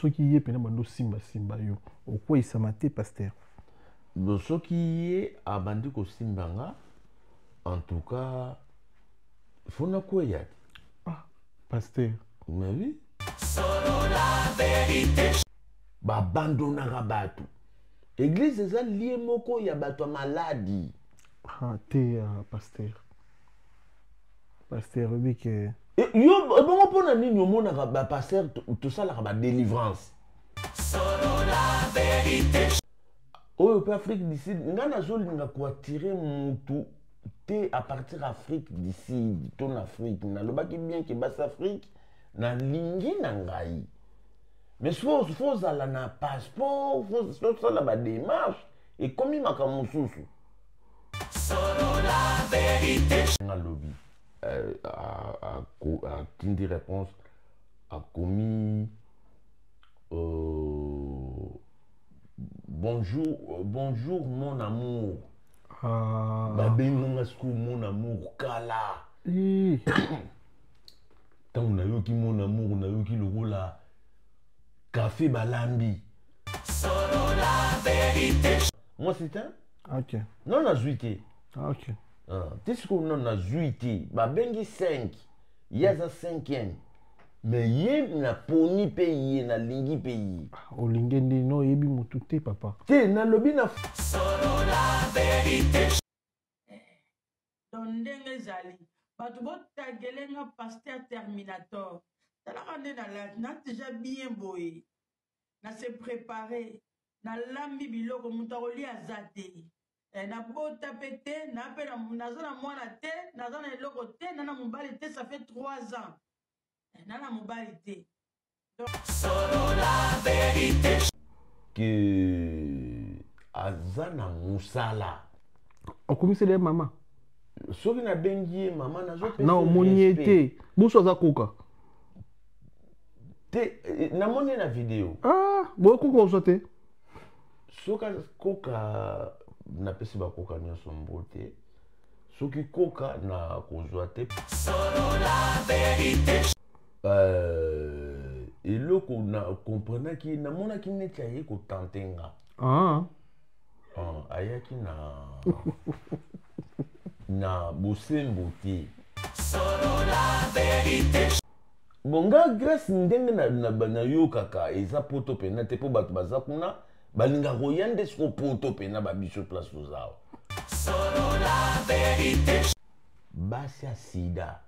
Ce qui est pénal simba simba yo. Au quoi il s'amaté pasteur. Ce qui est à Bandiko Simbanga, en tout cas, il faut n'a quoi y a. Ah, pasteur. Mais oui. Solo la vérité. Ba bandona rabatu. Église eza lié moko ya bato maladie. Ah, t'es pasteur. Pasteur, oui que. Yo, bon pona nini omona ba pasteur tout ça la ba délivrance. Solo la vérité. Oh, pour Afrique du Sud, ngana zoli nga ko attirer mutu te à partir d'Afrique du Sud, ton Afrique, na lobaki bien que basse Afrique na lingi na ngai. Mais faut aller na passeport, faut la ba démarche et comme il m'a comme mususu. Solo la vérité. Na lobby à Tindi réponse a commis bonjour mon amour. Ah. Mon amour kala. Tant on a eu qui mon amour, on a eu qui le rôle là. Café balambi. Solo la vérité. Moi c'est un. Ok. Non la zuité. Ok. Qu'est-ce qu'on a zuité? Bah bengi 5. Il y a ça 5e. Mais yé na poni pays na lingi pays. O lingende no yebi mutute papa. Te na lobi na solo la vérité. Ndenge zali. Bato botagelenga pasteur Terminator. Tala kande na déjà bien boye. Na se préparer. Na lambi biloko mutakoli azate. Na bota pété, na pe na zona mwana te, na zona eloko te, na mobali te, ça fait 3 ans. Nana mobilité. Solo la vérité. Que Azana Moussala. On commence les maman. Soki na bengi maman na zo pe. Non, moniete. Boso za koka. Te na moni na vidéo. Ah, bo koka osote. Soka koka na pesi ba koka nyonso mbote. Soki koka na kozwa te. Solo la vérité. Et là qu'on a comprenait qu'il na mona qui n'est pas ko tantenga. Ah. Ayaki na bosembote. Solo la vérité. Bonga grâce ndenge na yo kaka eza poto pena te po bato baza kuna balinga royande sko poto pena ba biso place ozao. Solo la vérité. Basi sida.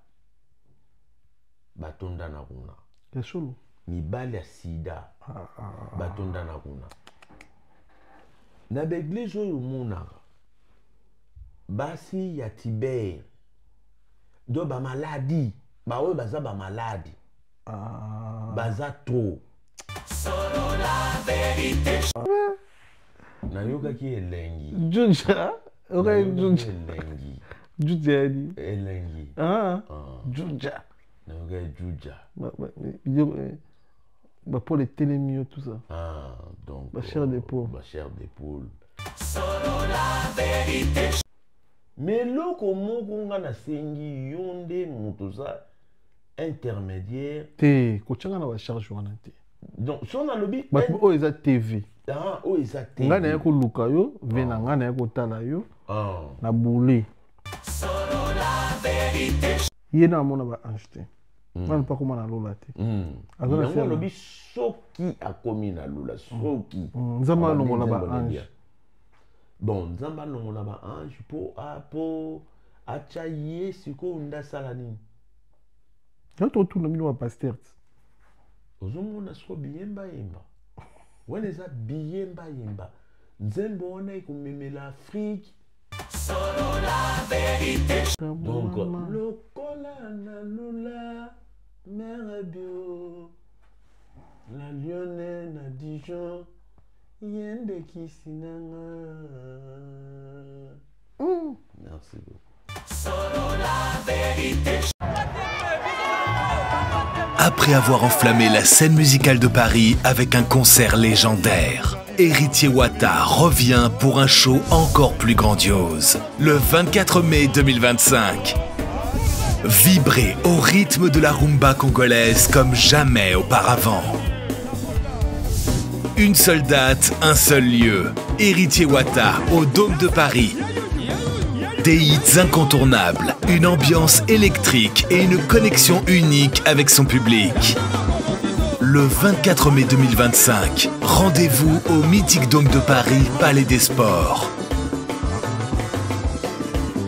Batonda na kuna. Kesolo. Mibali ya sida. Batonda na kuna. Na beglise oyo monaka. Basi ya Tibet. Do ba maladie. Ba oyo baza ba maladie. Baza trop. Solo la vérité. Na yoka ki elengi. Juja. Okay, Juja. Elengi. Juja ni. Elengi. Juja. Juja. Pour les télémios, tout ça. Donc. La chair d'épaule. La chair d'épaule. Solo la vérité. Mais loko moko nga na sengi yonde mutoza intermédiaire. Te, kochanga na ba charge wana te. Donc, son a lobby. O eza TV. O eza TV. Nga na yako luka yo, vena nga na yako tala yo. Na boulé. Solo la vérité. Ye na mona ba ange te. Nga pas comment na lola te. Azona se lobby soki akomi na lola soki. Nzamba longola ba ange. Bon, nzamba longola ba ange po acha ye siko nda salani. Yo to tu na mino wa pasteur. Ozomona so biyemba yemba. Wana eza biyemba yemba. Nzembo wana ikomemela Afrique. Solo la vérité. Donc, lokola na lula, mère bio, la Lyonnais na Dijon, yende kisinanga. Merci beaucoup. Solo la vérité. Après avoir enflammé la scène musicale de Paris avec un concert légendaire, Héritier Wata revient pour un show encore plus grandiose. Le 24 mai 2025. Vibrez au rythme de la rumba congolaise comme jamais auparavant. Une seule date, un seul lieu. Héritier Wata au Dôme de Paris. Des hits incontournables, une ambiance électrique et une connexion unique avec son public. Le 24 mai 2025, rendez-vous au mythique Dôme de Paris, Palais des Sports.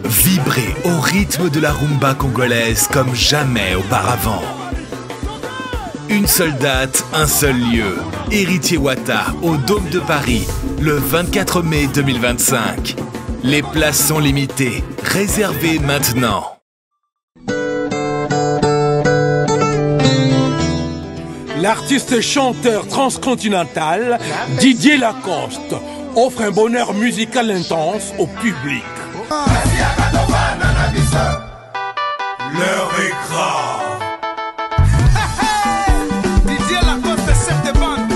Vibrez au rythme de la rumba congolaise comme jamais auparavant. Une seule date, un seul lieu. Héritier Wata au Dôme de Paris, le 24 mai 2025. Les places sont limitées. Réservez maintenant. L'artiste chanteur transcontinental Didier Lacoste offre un bonheur musical intense au public. L'heure est grave. Didier Lacoste sert de bande.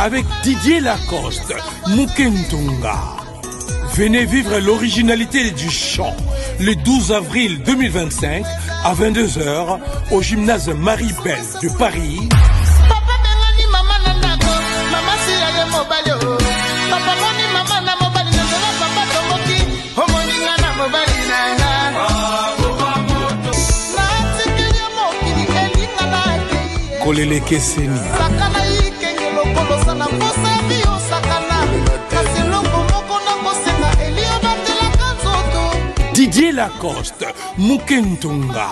Avec Didier Lacoste, Mukentunga. Venez vivre l'originalité du chant le 12 avril 2025 à 22 h au gymnase Marie-Belle de Paris. Kolele Keseni. Didier Lacoste, Mukentunga.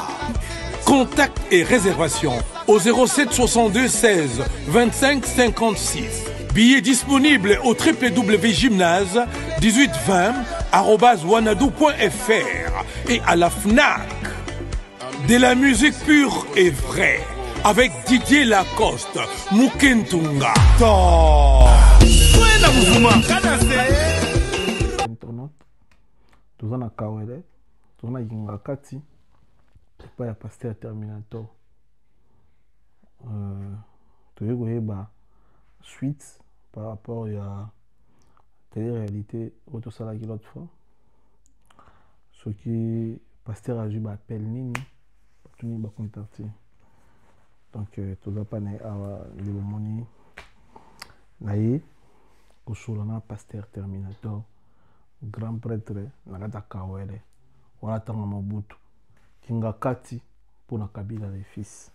Contact et réservation au 07 62 16 25 56. Billets disponibles au www.gymnase1820@wanadoo.fr et à la FNAC. De la musique pure et vraie avec Didier Lacoste, Mukentunga. Toza na Kawele, toza na Yingakati, pas ya Pasteur Terminator. Toye koyeba suite par rapport à télé-réalité auto salaki l'autre fois. Ce qui Pasteur a eu appel nini, tout ni ba contacter. Donc toza pas na le moni naye kosolana Pasteur Terminator. Grand prêtre nakata Kawele wana tanga Mobutu Kingakati pour na Kabila les fils.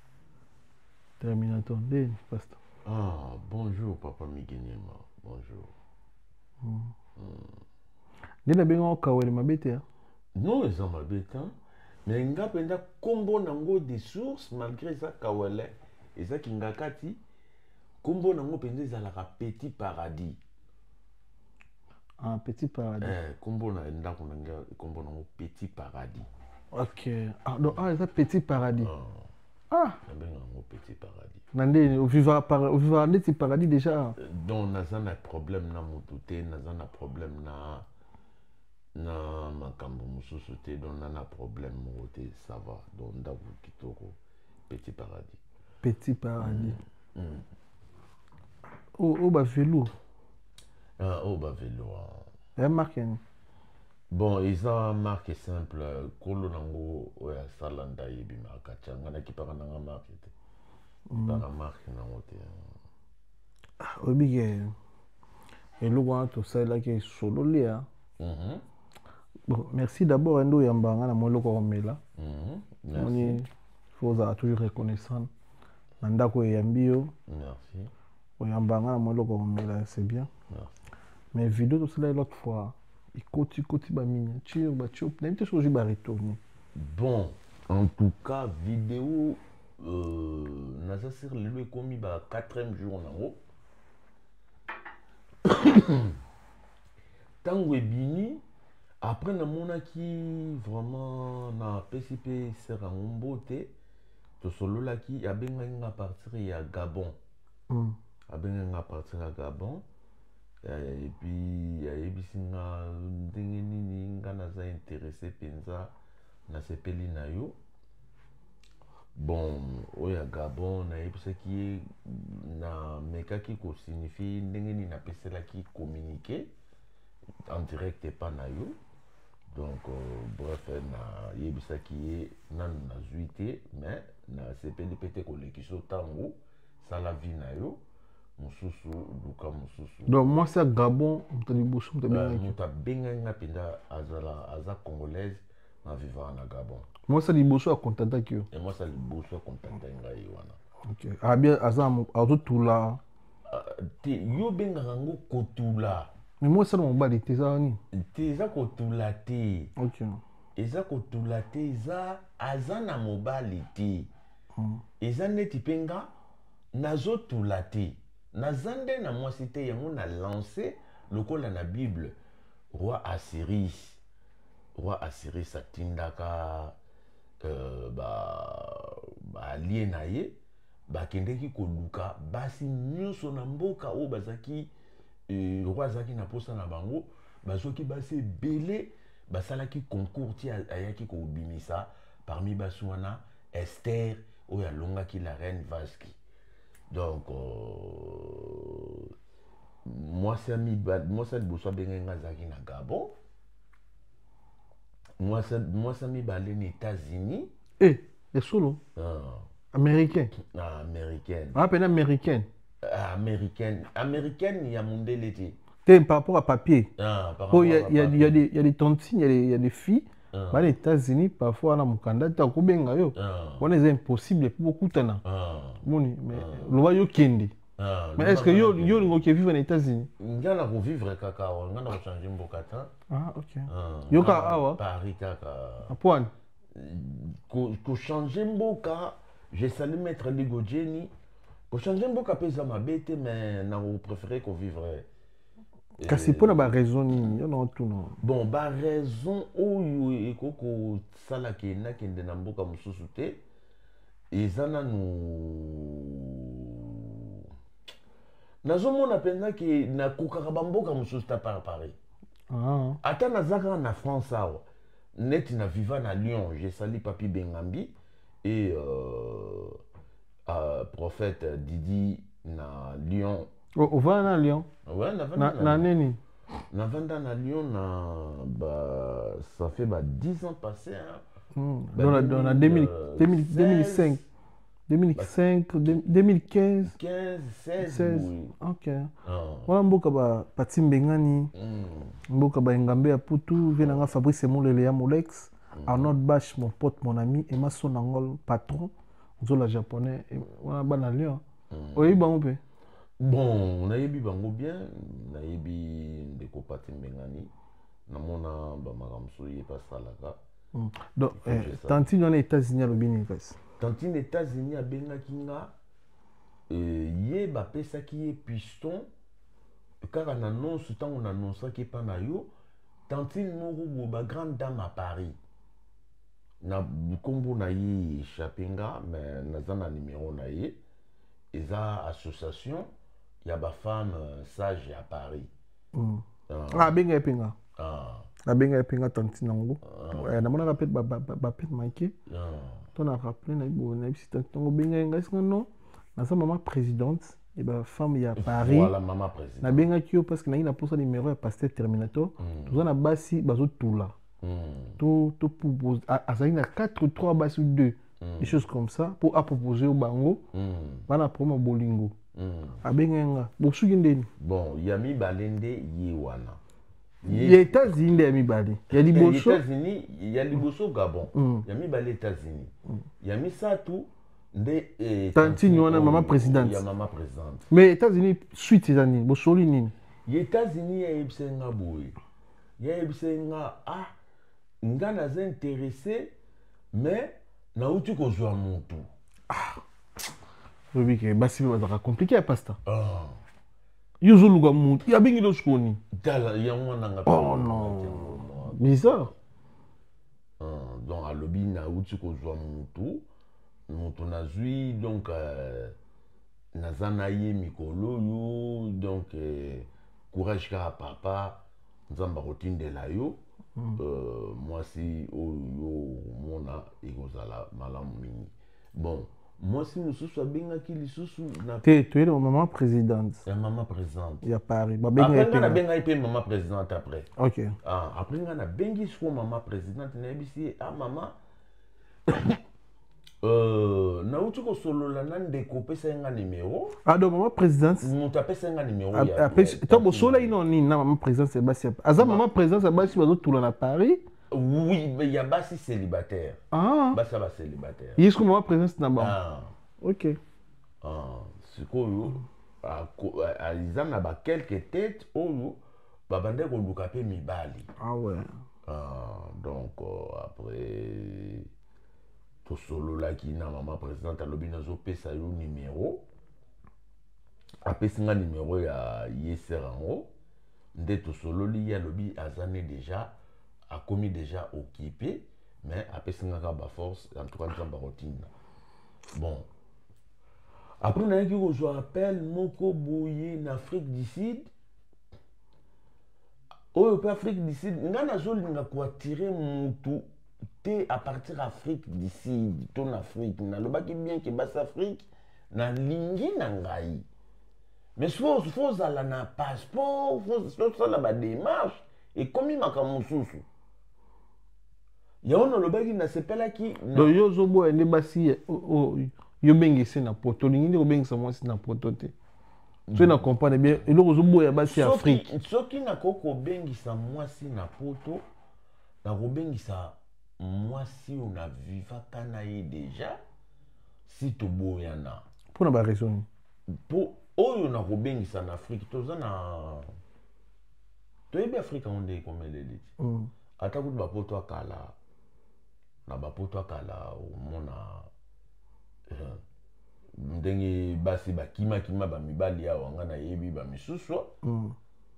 Terminator ndeni pasteur. Ah, bonjour papa Migenyema. Bonjour. Ndena benga Kawele mabete hein? Non, ils ont mabete hein. Mais nga penda kombo nango des sources malgré ça Kawele et ça Kingakati kombo nango penda ezalaka petit paradis. Un petit paradis. Kombo na ndako nanga kombo nango petit paradis. Ok. Ah donc c'est petit paradis. Ah. Ben nango petit paradis. Nandé au vivre petit paradis déjà. Donc naza na problème na mutute, naza na problème na makambo mususu te, donc na problème mote ça va. Donc ndako kitoko petit paradis. Petit paradis. Oh bah vélo. Oh bah vélo. Marque. Bon, ils ont marque simple. Kolo nango oya salanda yebi marque ngana ki para nanga marque te. Para marque nango te. Obige. Et le roi tout ça là qui est solo là. Bon, merci d'abord Endo Yambanga na molo ko mela. Merci. Faut toujours reconnaissant. Nandako Yambio. Merci. Oyambanga na molo ko mela, c'est bien. Merci. Mais vidéo tout cela l'autre fois, il continue ba miniature, ba chop, n'importe chose ba retourner. Bon, en tout cas, vidéo nasa sur le commis ba 4e jour nango. Tango ebini après na mona ki vraiment na PCP sera ngombote to solo la ki abenga nga partir ya Gabon. Abenga nga partir à Gabon. Et puis yebisinga ndenge nini nga naza intéressé penza na sepeli na yo. Bon oya Gabon na yebisaki na mekaki ko signifie ndenge nini na pesela ki communiquer en direct pas na yo. Donc, bref, na yebisaki ye nanu nazwi te, mais nasepeli pete kolekisa otango sala vi na yo mosusu luka mosusu. Donc moi c'est Gabon, muta benga pinda aza congolaise na vivant na Gabon. Moi c'est liboso a contenta ki yo. Et moi ça liboso a contenta ngai wana. OK. Ah bien azam azotula. Te yo benga ngo kotula. Mais moi ça mon bali te za ni. Te za kotula te. OK. Eza kotula te eza azana mobali te. Eza neti penga nazotula te. Nazande na mwasi te yango na lancé lokola na Bible roi Assyrie satindaka allié na ye bakendeki koluka basi nyonso na mboka o bazaki roi azaki na posa na bango bazoki basi ebele basalaki concours ti ayaki kobimisa parmi basi wana Esther oyo alongaki la reine Vashti. Donc moi ça liboso benga zaki na Gabon. Moi ça mi balé aux États-Unis. Eh, les solo. Américain. Américaine. Ah, peine américaine. Américaine, il y a mon délété. Par rapport à papier. Il y a des tontines, il y a des filles. Dans les États-Unis, parfois, on a mon candidat, on est impossible pour beaucoup de temps. Mais le voyou kendi. Mais est-ce que yo vivre aux États-Unis? Il y a vivre kaka, on a changé mon kata. Ah, OK. Yo ka awa. Paris kaka. À point. Ko changer mboka, j'ai salé mettre Ligo Jenny. Ko changer mboka pesa ma bête mais na vous préférez qu'on vivrait. Kasi pour na raison ni yo non tout non. Bon, ba raison oyo ekoko sala ke na kende na mboka mususu te. Ezana nous nazomona penza ke na kokaka bamboka mususu ta par Paris. Ah. Ata nazaka na France awa. Net na viva na Lyon, j'ai sali Papi Bengambi et prophète Didi na Lyon. On va à Lyon. Ouais, na Lyon. Na vanda na Lyon ça fait 10 ans passés hein. Dans 2005. 2005, 2015, 16. Oui. OK. Voilà mboka ba Patimbengani. Mboka ba Ngambe ya Putu, venanga Fabrice Molele ya Molex, Arnaud Bash mon pote mon ami et Maso Nangol patron, zola japonais et voilà ba na Lyon. Oyi ba mpe. Bon, on a yebi bango bien, na yebi ndeko Patimbengani. Na mona ba makamso ye pas salaka. Donc tantine on est États-Unis à l'obini guys. Tantine États-Unis a bengaki nga ye bapesaki ye piston kaka na annonce ntango na annonçaki epa na yo tantine moko bo ba grande dame à Paris na nkombo na ye échappé nga mais naza na numéro na ye eza association ya bafemme sage à Paris. Benga epenga. Benga epenga tantine nango. Namona rappel bapet manqué. On a rappelé na maman présidente et ba femme ya Paris. Voilà maman présidente. Na benga kio parce que na ina posa numéro ya pasteur Terminator. Tout na basi bazo tula. Tout pour azali na 4 3 basi ou 2. Des choses comme ça pour proposer au bango. Bana promo bolingo. A benga bosuki ndeni. Bon, yami balende yewana. Les États-Unis, il y a Mibali. Il y a Liboso. États-Unis, il y a Liboso Gabon. Il y a Mibali États-Unis. Il y a Misatou de Tantine, on a maman présidente. Il y a maman présidente. Mais États-Unis, suite ces années, Bosoli nini. Les États-Unis, il y a Ibsenga Boui. Il y a Ibsenga nga naza intéressé mais na uti ko zwa mutu. Oui que basi va compliqué à pasta. Yuzu luga mutu. Ya bingi do skoni. Dala ya mwana nga. Oh non. Bizarre. Donc à lobby na uti ko zwa mutu. Mutu na zui donc nazana ye mikolo yo donc courage ka papa nzamba kotindela yo. Moi si yo mona ekozala malamu mingi. Bon Moi, si nous sommes bien qui les sous Tu es la maman présidente. La maman présidente. Il y a Paris. Après, on a bien été maman présidente après. Ok. Après, on a bien dit que maman présidente. On a dit, maman. Na uti ko solo la nan découper un numéro. Ah donc maman présidente. Nous tapé un numéro. Après toi solo ino ni na maman présidente Sébastien. Aza maman présidente Sébastien bazo tout à Paris. Oui, mais il y a Bassi célibataire. Ah. Bassi va célibataire. Il est comme maman présidente na ba. Ah. OK. C'est quoi ils en a quelques têtes ou babande ko lukape mibali. Ah ouais. Donc après to solo là qui na maman présidente alobi nazo pesa yo numéro. Apesi nga numéro ya yeserango. Nde to solo li ya lobi azane déjà a commis déjà occupé mais apesi nga ka ba force en tout cas nous ba routine. Bon. Après on a qui je rappelle moko boye en Afrique du Sud. Au Afrique du Sud, nga nazoli nga ko attirer mutu te à partir d'Afrique du Sud, ton Afrique, na lobaki bien que basse Afrique, na lingi na ngai. Mais faut ala na passeport, faut la démarche et comme il m'a kamususu. Ya on lobaki na sepela ki do yo zobo ene basi yo bengisi na poto lingi ndiko bengisa mwasi na poto te. Tu na comprendre bien, et le zobo ya basi Afrique. Soki na koko bengisa mwasi na poto, na ko bengisa moi si on a vivaka na ye déjà si to boyana pour na ba raison pour oyo na ko bengisa na Afrique toza na to yebi Afrique onde comme les dit ata ku ba poto akala na ba poto akala o mona ndenge basi ba kima ba mibali ya wanga na yebi ba misusu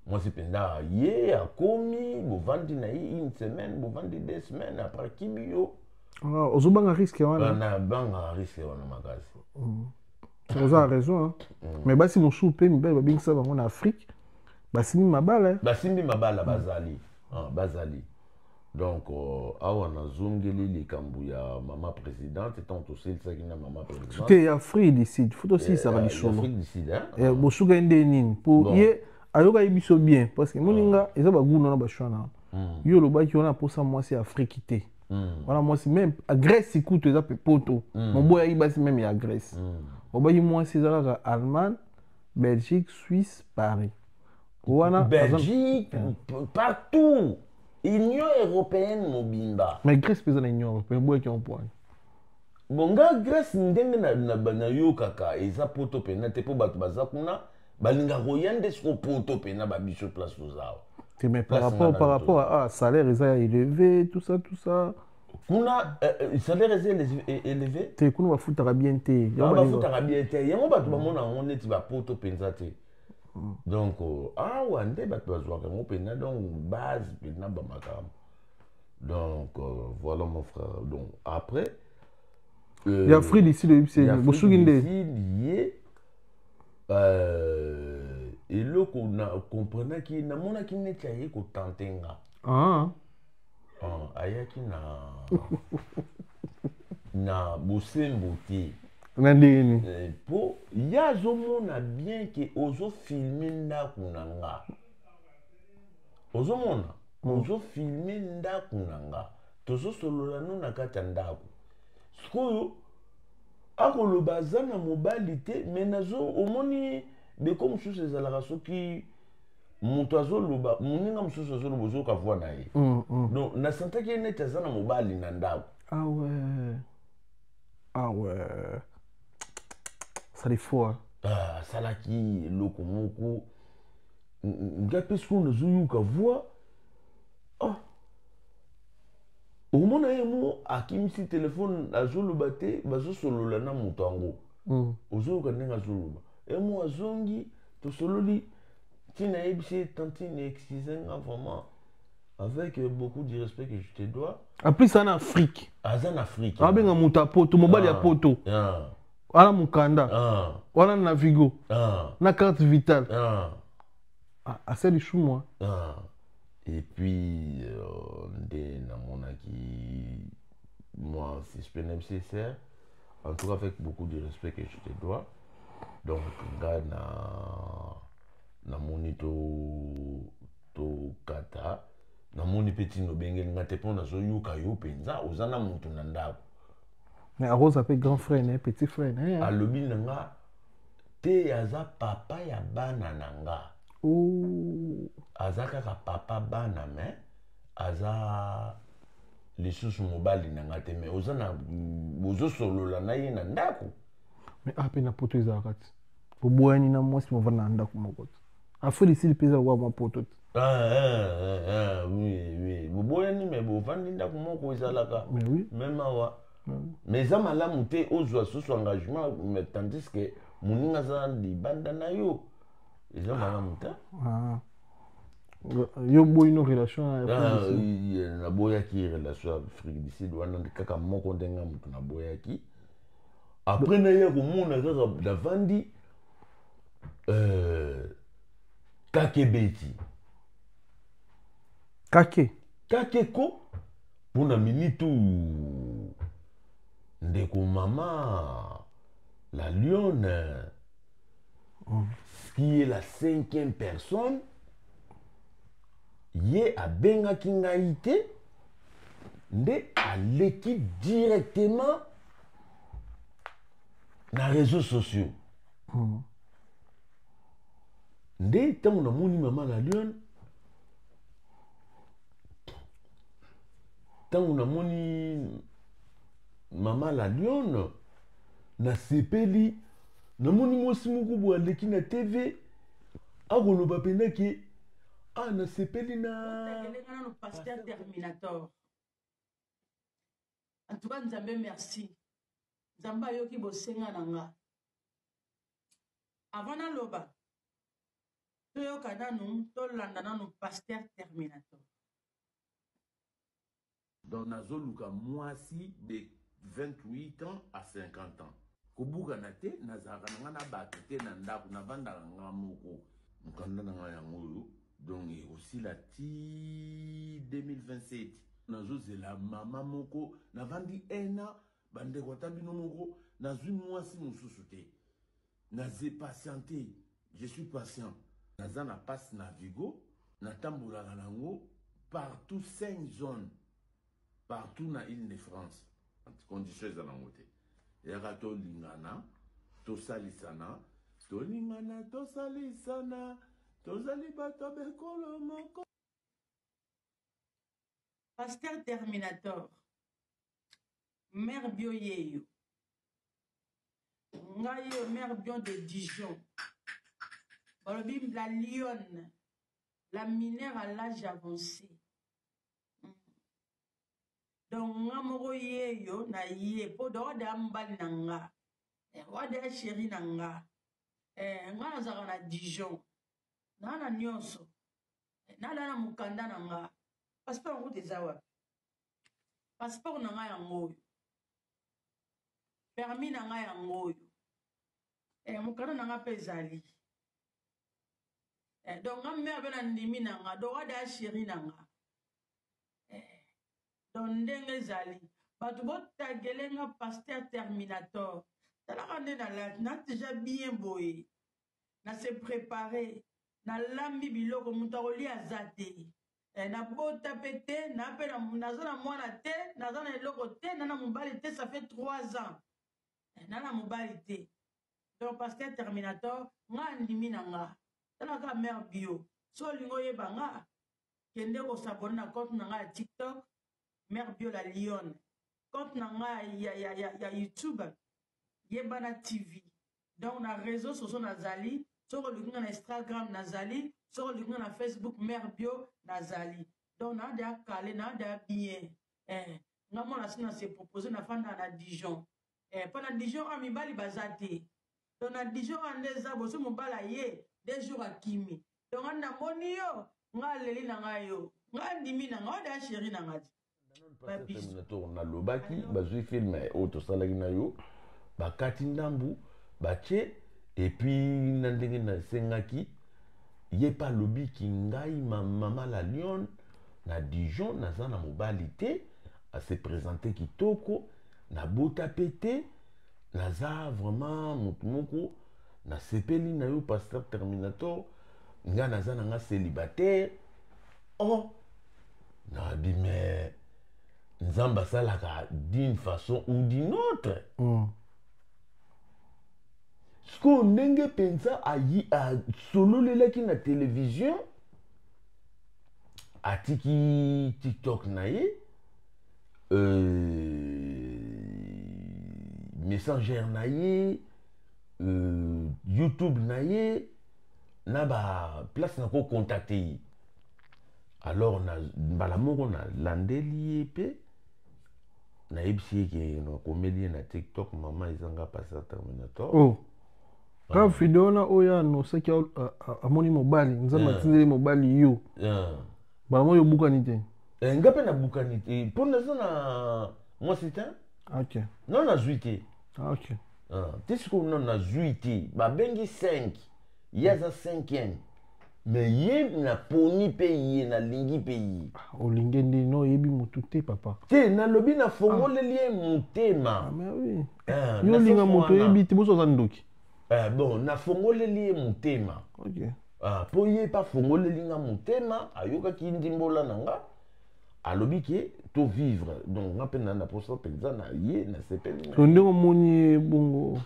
moi c'est pendant hier a commis bo vandi na une semaine bo vandi 2 semaines après kibio ozobanga risque wana na banga risque wana makasi oza raison mais basi mosu pe mibali babingisa bango na Afrique basimbi mabala bazali donc awa na zongeli likambu ya maman présidente tant aussi ça qui na maman présidente c'était Afrique du Sud faut aussi ça va du solo Afrique du Sud bosuka ndeni pour ye ayoka biso bien parce que moninga eza baguna na bashwana yo lobaki ona posa mwasi Afrique te wana mwasi même à Grèce ikuto eza pe poto moboya ibasi même ya Grèce obaki mwasi eza kaka Allemagne Belgique Suisse Paris wana Belgique partout Union européenne mobimba mais Grèce pesa na Union européenne boya ki on point bonga Grèce ndenge na yo kaka eza poto pena te po bato bazakuna balinga royande sur poto pena ba biso place tozao mais par rapport à salaire eza élevé tout ça kuna salaire élevé te kuna bafutaka bien te bafutaka bien te yango bato bamona ngo neti ba poto penza te donc awa nde bato bazwaka ngo pena donc base pena ba makambo donc voilà mon frère donc après il y a Afrique d'ici le c'est bosuki nde eloko na comprenaki namonaki neti aye kotante nga ayaki na bosembo te na ndeni po ya azomona bien ke ozofilme ndako na nga ozomona ozofilme ndako na nga tozosolola no na kati ya ndako sikoyo akoloba aza na mobali te me nazo omoni beko mosusu ezalaka soki moto azoloba moninga mosusu azoloba ozoyoka voix na ye donc nasantaki ye neti aza na mobali na ndako ah ouais ça les faut asalaki eloko moko nga mpe sikoyo nazoyoka voix omona ye mo akimisi telefone azoloba te bazosolola na moto yango ozoyoka ndenge azoloba ye mo azongi tosololi ntina yebisi ye tantine excuse nga vraiment avec beaucoup de respect que je te dois apres ça en Afrique aza na Afrique abenga moto ya poto mobali ya poto wana mukanda wana na Vigo na carte vitale asali chou moi et puis nde namonaki moi si je peux nécessaire En tout cas, avec beaucoup de respect que je te dois. Donc, nga na moni to kata. Na moni petit no bengel nga te pona so yuka yo penza ozana mutu na ndako. Mais à Rose appelle grand frère, né, petit frère, né. Alobi nanga te aza papa ya bana nanga. Oh. Aza kaka papa bana me aza lisusu mobali nanga te me ozana bozo solola na ye na ndako. Mais après na poto ezakati. Boboyani na mwasi mova na ndako moko. Afo lisili peza wa ma poto. Oui. Boboyani me bovandi ndako moko ezalaka. Mais oui. Même awa. Mais ça malamu te ozwa susu engagement mais tandis que moninga za libanda na yo. Eza malamu te. Ah. Yo boy une relation na boyaki relation Afrique du Sud wana kaka moko ndenga mutu na boyaki. Après na ya komona kaka davandi kakebeti. Kakeko pona minitu ndeko mama la lionne qui est la 5e personne ye abenga kingaite nde à l'équipe directement na réseaux sociaux nde tango na moni mama la lionne tango na moni mama la lionne na sepeli na moni mosi moko bo aleki na TV akoloba penda ke na sepeli na pasteur Terminator. En tout cas nzambe merci nzamba yoki bosenga nanga avant na loba toyoka nanu tolanda nanu pasteur Terminator. Donc nazoluka mwasi de 28 ans à 50 ans. Kobuka na te nazaka nanga na bakite na ndako na vanda nga moko. Mukanda nanga yango donc aussi la ti 2027. Nazozela mama moko na vandi ena bande kwatambi no moko nazwi mwasi mususu te. Naze patienté, je suis patient. Nazana passe na Vigo, na tambola nango partout 5 zones. Partout na île de France. Conditions za nangote. Yaka to lingana, to salisana, to lingana, to salisana, to zalibato bekolo moko. Pasteur Terminator. Mère bio yeyo. Ngayo mère bio de Dijon. Balobi la lionne. La mineure à l'âge avancé. Donc, nga yeyo na ye po do da mbali nanga. Wada chéri nanga. Nga nazaka na Dijon. Na nyonso. Na mukanda nanga. Passeport ngo dezawa. Passeport nanga yango. Permis nanga yango. Mukanda nanga pezali. Donc, nga mère bena ndimi nanga. Do wada chéri nanga. Dans ndenge zali bato botagelenga pasteur Terminator talaka nde na déjà bien boye na se préparer na lambi biloko mutu akolia aza te na bota pe te na pe naza na mwana te naza na eloko te na mobali te ça fait 3 ans na mobali te donc pasteur Terminator nga ndimi na nga talaka mère bio so olingo oyeba nga kende kosabone na compte na nga ya TikTok Mère Bio la Lionne. Compte nanga ya YouTube, Yebana TV. Donc na réseaux sociaux nazali, sur le na Instagram nazali, sur le na Facebook Mère Bio nazali. Donc na da calé na da bien. Nga mona sina se proposer na fanda na Dijon. Pendant Dijon ami bali bazate. Donc na Dijon andeza boso mobala ye 2 jours à Kimi. Donc anda moni yo, nga leli na nga yo. Nga ndimi na nga da chéri na nga. Terminator na lobaki bazui film auto salaki na yo bakati ndambu bache et puis na ndenge na sengaki ye pa lobi ki ngai mama la lionne na Dijon naza na mobali te a se présenter kitoko na bota pété naza vraiment motu moko nasepeli na yo Pasteur Terminator nga naza nanga célibataire oh nabi mais nzambe asalaka d'une façon ou d'une autre siko ndenge penza asololelaki na télévision atiki TikTok na ye Messenger na ye YouTube na ye na ba place na ko contacter ye alors na mbala moko na landeli ye pe na yebisi ke na komeli na TikTok mama ezanga Pasteur Terminator oh ka video na oya no saki amoni mobali nzamba tindeli mobali yo ba mo yo bukani te ngape na bukani te pour na zona moi c'est OK non na zuite OK tisiko non na zuite ba bengi 5 yaza 5e mais ye na poni pe ye na lingi pe ye olingi ndi no yebi mutu te papa te na lobi na fongoleli ye mutema mais oui yo linga mutu yebi te boso za ndoki bon na fongoleli ye mutema OK po ye pa fongoleli nga mutema ayokaki ndimbola na nga alobi ke to vivre donc nga pe na posa penza na ye na sepeli na ndenge moni bongo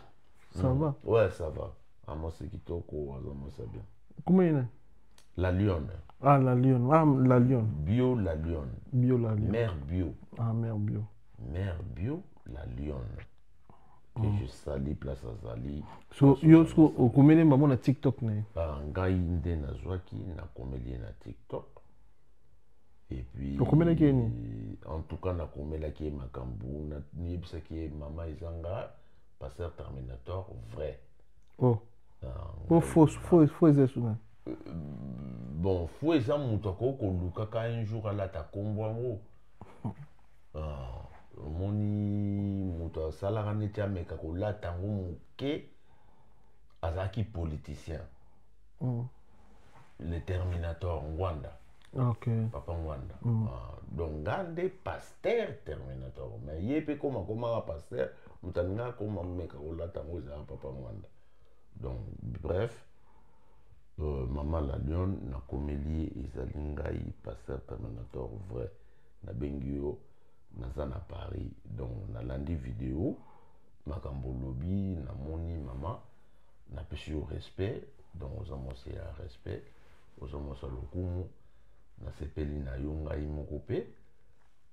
ça va ouais ça va moi c'est kitoko moi ça bien comment il est la lionne la lionne la lionne bio la lionne mère bio mère bio la lionne que je salue place azali so yo sko okomeli mbamo na TikTok na ngai nde nazwaki na komeli na TikTok et puis okomelaki ni en tout cas na komelaki makambu na nibisaki mama ezanga Pasteur Terminator vrai faux ezesuna bon faux eza moto akolukaka un jour alata kombo yango omoni moto asalaka neti ameka kolata yango moke azalaki politicien le Terminator Ngwanda papa Ngwanda donc nga nde Pasteur Terminator mais ye mpe komaka Pasteur moto alinga koma meka kolata yango ezalaka papa Ngwanda donc bref Maman la Lionne na komeli ezali ngai Pasteur Terminator vrai na bengi yo naza na Paris donc na landi vidéo makambo lobi na moni mama na pesi yo respect donc ozamosi ya respect ozamosa lokumu na sepeli na yo ngai moko pe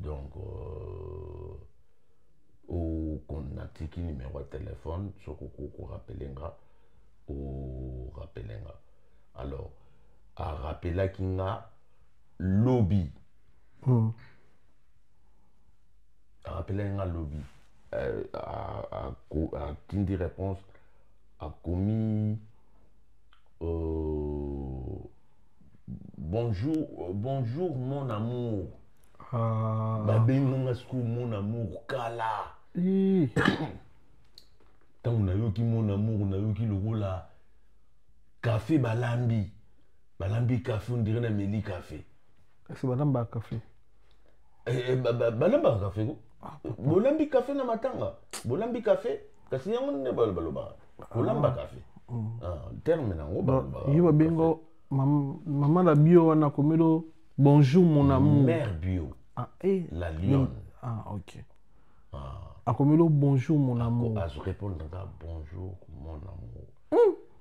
donc natiki numéro ya téléphone soko ko rappelenga o rappelenga alors a rappelaki nga lobby a rappelé nga lobby a tindi réponse a commis bonjour mon amour babenga skou mon amour kala tant na yoki mon amour na yoki lokola café balambi café on dirait na meli café c'est balamba café balamba café bolambi café na matanga bolambi café kasi yango ne baloba bolamba café terme nango baloba yo babengo maman la bio wana komelo bonjour mon amour mère bio la lionne OK akomelo bonjour mon amour je répondre bonjour mon amour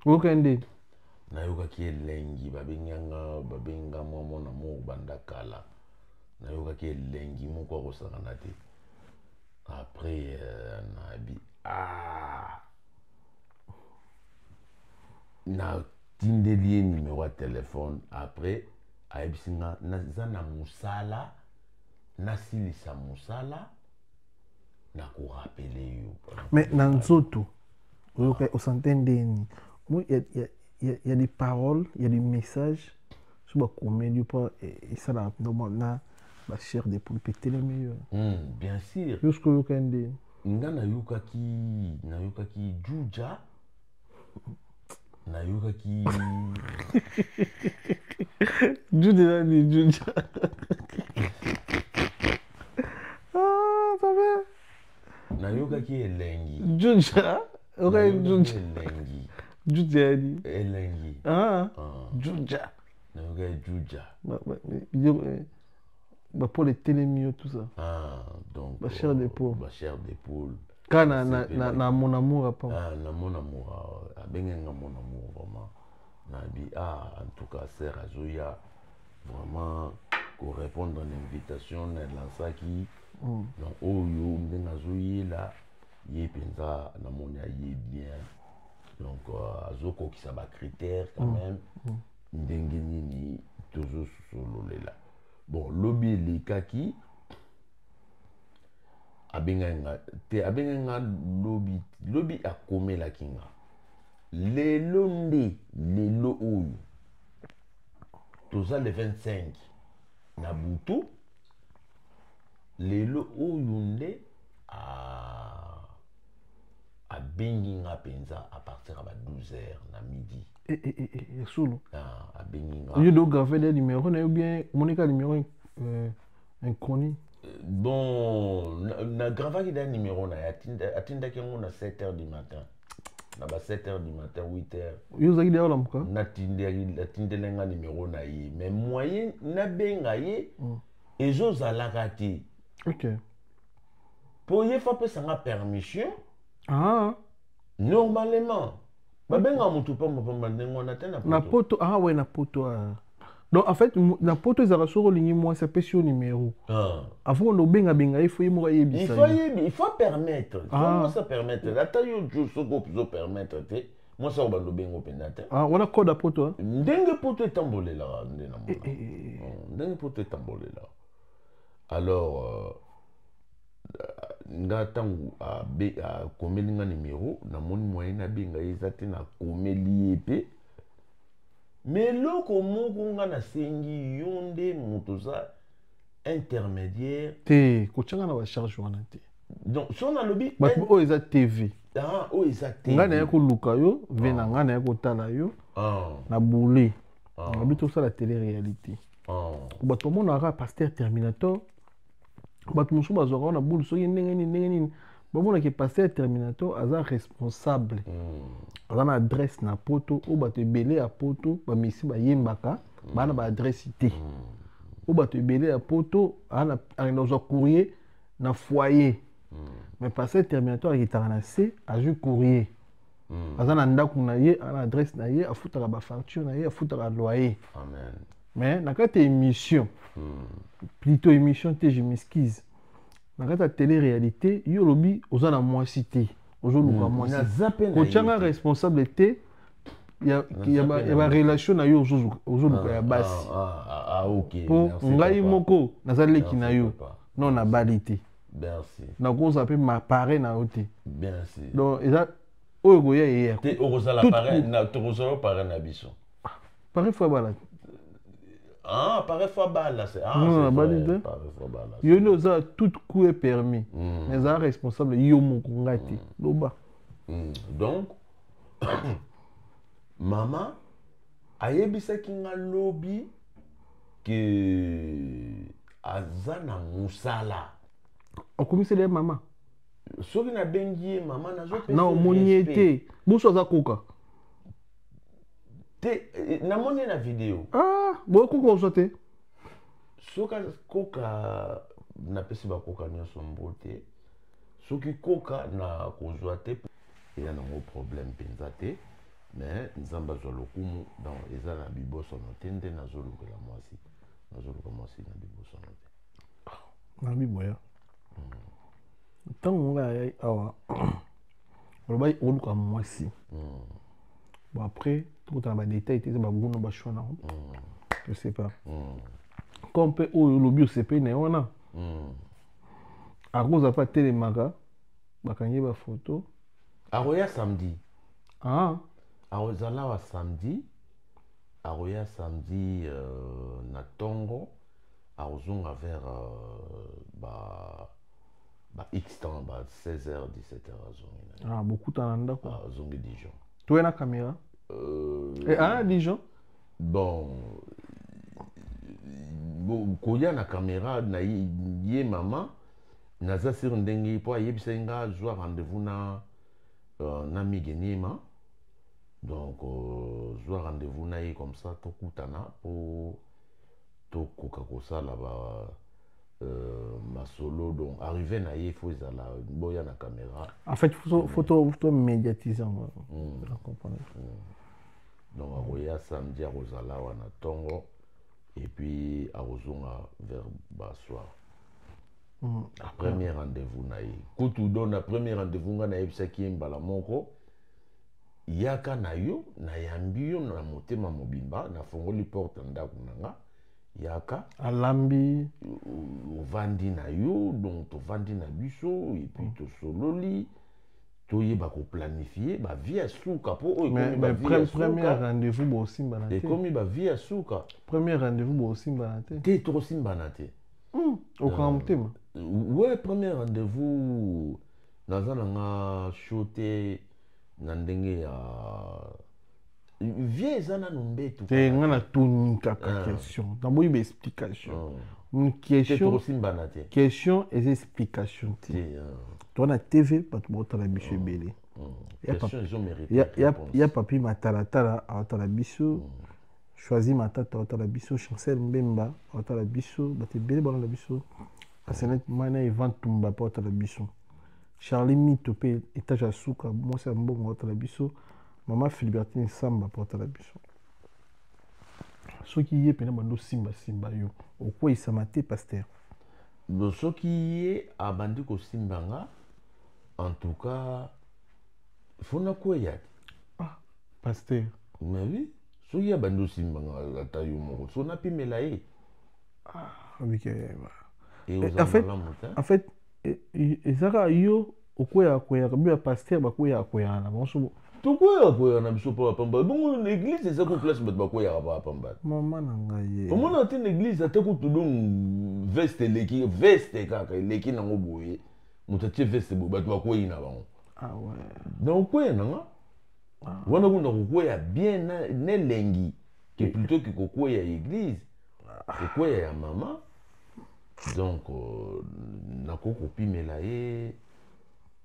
okende nayokaki elengi babenga mwa mon amour banda kala nayokaki elengi moko akosangana te après nabi natindeli ye numéro ya téléphone après ayebisi nga naza na mosala nasilisa mosala nakorapele yo mais na nzoto osante ndeni il y a des paroles, il y a des messages sur la comédie et ça là normalement la chair des poules péter les meilleurs. Bien sûr. Jusqu'au week-end. Na yukaki Juja. Na yukaki Juja ni Juja. Ça va. Nayoka ki elengi. Juja. Ok, Juja. Elengi. Juja yani. Elengi. Ah. Juja. Nayoka Juja. Bah pour les télémios tout ça. Ah, donc. Bah chair d'épaule. Bah chair d'épaule. Quand na mon amour après. Ah, na mon amour. Abenga mon amour vraiment. Nabi en tout cas c'est Azoya vraiment pour répondre à l'invitation na lansaki. Donc oyo ndenga zoyi là yé penza na mona yé bien. Donc azoko qui ça ba critères quand même. Ndenge nini tozo solo là. Bon, lobby les kaki abenga lobby a comé la kinga. Lelo oyo. Toza le 25 na butu. Lelo oyo nde a bengi nga penza à partir de 12h na midi. Solo. A bengi nga. Au lieu de graver des numéros, on a bien Monica numéro inconnu. Bon, na grava qui des numéros na atinda ki on a 7h du matin. Na ba 7h du matin, 8h. Yo zaki derrière l'amka. Na tindelenga numéro na yi, mais moyen na benga yi ezo zalaka ti. OK. Pour y faire sa permission. Ah. Normalement. Ba benga mutu pa mbandengo na tena poto. Na poto ouais na poto. Donc en fait na poto ezaka soko lingi moi ça peut numéro. Avant on benga il faut mo yebisa. Il faut permettre. Comment ça permettre? La taille du soko peut permettre te. Moi ça ba bengo pendate. Ah on a code à poto. Ndenge poto tambolé là ndena mona. Ndenge poto tambolé là. Alors nga tangu a komeli nga numéro na moni moyen na benga ezate na komeli epé mais loko moko nga na sengi yonde mutuza intermédiaire te ko changa na ba charge wana te donc son alobi but o eza TV o eza TV nga na yako luka yo vena nga na yako tala yo na boulé na bito ça la télé réalité ba to mona ra pasteur Terminator bato mosusu bazwaka wana bulu soki ndenge nini bomona ke pasteur Terminator aza responsable aza na adresse na poto oyo bato ebele ya poto bamesi bayembaka baa na baadresse te oyo bato ebele ya poto akenda kozwa courrier na foyer mais pasteur Terminator akitaka na se azwi courrier aza na ndako na ye ana adresse na ye afutaka bafacture na ye afutaka loyer mais na kati ya émission plutôt émission te je m'excuse na kati ya télé-réalité yo lobi oza na mwasi te ozoluka mwasi kotianga responsable te ya ba relation na yo ozoluka ya basi po ngai moko naza leki na yo non na bali te nakoza mpe mapare na yo te donc eza oyo koya eya te okozala pare na biso pare fois bala pareil fois balle c'est non balide yo no za tout coup est permis mais ça responsable yo moko ngati loba donc maman ayebisaki nga lobi que azana musala okomisele mama soki na bengi mama nazo pesa na omoniete buso za koka na moni na vidéo boye koka ozwa te soki koka napesi bakoka nyonso mbo te soki koka na kozwa te eya nango problème mpenza te mais nzambe azwa lokumu donc eza na bibosono te nde nazolukela mwasi na bibosono te na biboya ntango nga yai awa olobai oluka mwasi bon après tokotana badétail te eza baguna bashwana je sais pas comme mpe oyo olobi osepeli na ye wana akoza mpe atelemaka bakangi bafoto akoya samedi akozala wa samedi akoya samedi na ntongo akozonga vers ba x temps ba 16h 17h azongi bokutana ndako azongi Dijon toye na caméra Dijon bon koya na caméra na ye mama naza sur ndenge po ayebisa nga zwa rendez-vous na Migeniema. Donc zwa rendez-vous na ye comme ça tokutana po tokoka kosala ba masolo. Donc arrivé na ye faut ezala boya na caméra. En fait photo médiatiser comprendre. Donc akoya samedi akozala wana tongo et puis akozonga vers bassoir. Premier rendez-vous na ye kutu don premier rendez-vous nga na yebisaki mbala moko yaka na yo na yambi yo na motema mobimba na fongoli porte ndako nanga yaka alambi ovandi na yo. Donc tovandi na biso et puis tosololi toyeba ko planifier ba vie ya suka po oyo komi ba vie ya suka. Premier rendez-vous bo simba na te. Et komi ba vie ya suka. Premier rendez-vous bo simba na te. Te to simba na te. Au camp Ouais, premier rendez-vous naza nga shote na ndenge ya vie ezana numbetu. Te nga na tonika question. D'abord une explication. Une question. Question et explication. Toi na TV pas tout bon la biche belé. Il y a papi matalatala à la biche. Choisi matata à la biche. Chancel Mbemba à la biche. Bate belé bon la biche. Asenet mana event tumba pa à la biche. Charlie Mitopé étage à souka. Moi c'est un bon à la biche. Maman Philibertine Samba pa à la biche. Ce qui est pena bando simba yo. Au quoi il s'amaté pasteur. Ce qui est à bandi ko simbanga. En tout cas, il faut na quoi y a. Ah, pasteur. Mais oui, ce qui est à bandi simbanga à taillou moko. So na pi melaye. Ah, oui que. En fait, ezaka yo au quoi ya bien pasteur ba quoi ya na bon so. To quoi na biso pa pamba. Bon l'église c'est ça ko place ba quoi ya pa pamba. Maman na ye. Comment na tin l'église ate ko tudung veste veste kaka leki na ngoboye. Mutatie veste bo batwa ko ina bango. Ah ouais. Donc quoi na wana kuna ko ya bien na lengi que plutôt que ko ya église. Ko ya maman. Donc na ko pimela ye.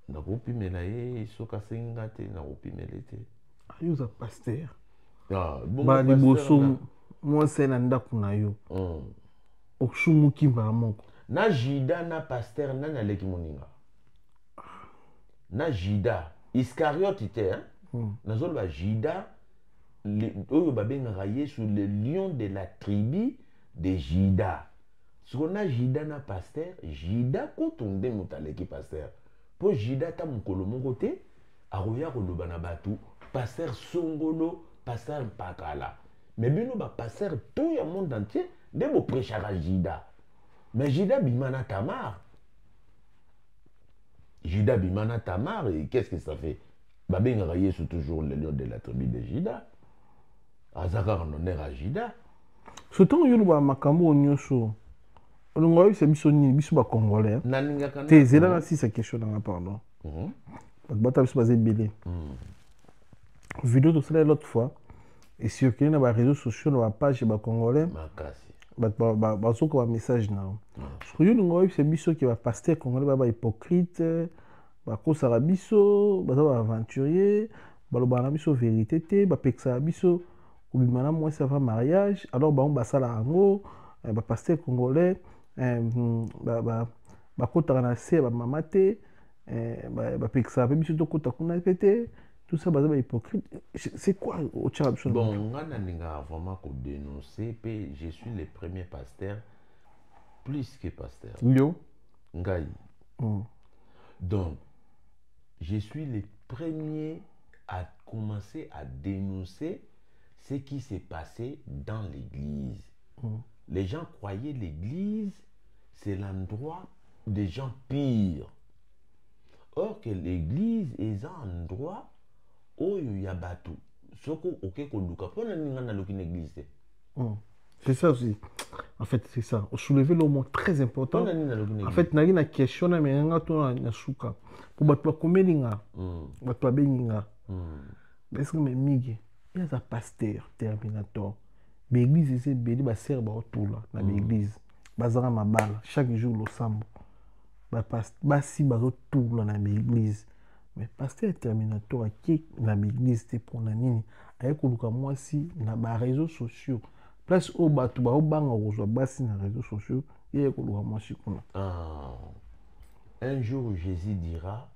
Na ko pimela ye soka senga te na ko pimela te. Ayo za pasteur. Ah bon ba liboso moi c'est na ndako na yo. Okshumuki ba moko. Na jida na pasteur na leki moninga. Na jida Iscariote ite hein. Na zolo ba jida oyo ba benga Yesu le lion de la tribu de Jida. Ce qu'on a Jida na pasteur, Jida kotonde mutaleki pasteur. Po Jida ta mukolo moko te aroya ko loba na batu pasteur Songolo, pasteur Pakala. Mais bino ba pasteur tout le monde entier de bo prêcher à Jida. Mais Jida bimana Tamar. Jida bimana Tamar et qu'est-ce que ça fait? Babenga Yesu toujours le lion de la tribu de Jida. Azaka en honneur à Jida. Ce temps yo ba makambo nyosho. On a eu ce biso ni biso ba congolais. Te zela na si sa question na pardon. Bata biso basé belé. Vidéo de cela l'autre fois et sur que na ba réseaux sociaux na page ba congolais. Ba so ko message na. So yo ngo eu ce biso qui va pasteur congolais ba hypocrite, ba ko sara biso, ba aventurier, ba lo ba biso vérité te, ba peksa biso ou bimana moi ça va mariage, alors ba on ba sala ango, ba pasteur congolais ba kota na se ba mamate ba peksa ba biso to kota kuna pété. Tout ça, c'est hypocrite. C'est quoi au Tchad? Bon, on a vraiment dénoncé, je suis le premier pasteur, plus que pasteur. Yo. Ngaï. Donc, je suis le premier à commencer à dénoncer ce qui s'est passé dans l'église. Les gens croyaient l'église, c'est l'endroit des gens pires. Or que l'église est un endroit où il y a bateau. Soko ok koluka. Pourquoi on n'a aucune église? C'est ça aussi. En fait, c'est ça. On soulevait le mot très important. En fait, il y a une question, mais il y a une souka. Pour battre combien de gens? Battre beninga. Est-ce que il y a un pasteur terminator. L'église c'est béni ba serba autour là, dans l'église. Bazara mabala chaque jour le sambo. basi bazotourna na baeglise mais pasteur terminator ake na baeglise te mpona nini aye koluka mwasi na baréseaux sociaux place oyo bato baobanga kozwa basi na réseaux sociaux ye aye koluka mwasi kuna. Un jour Jésus dira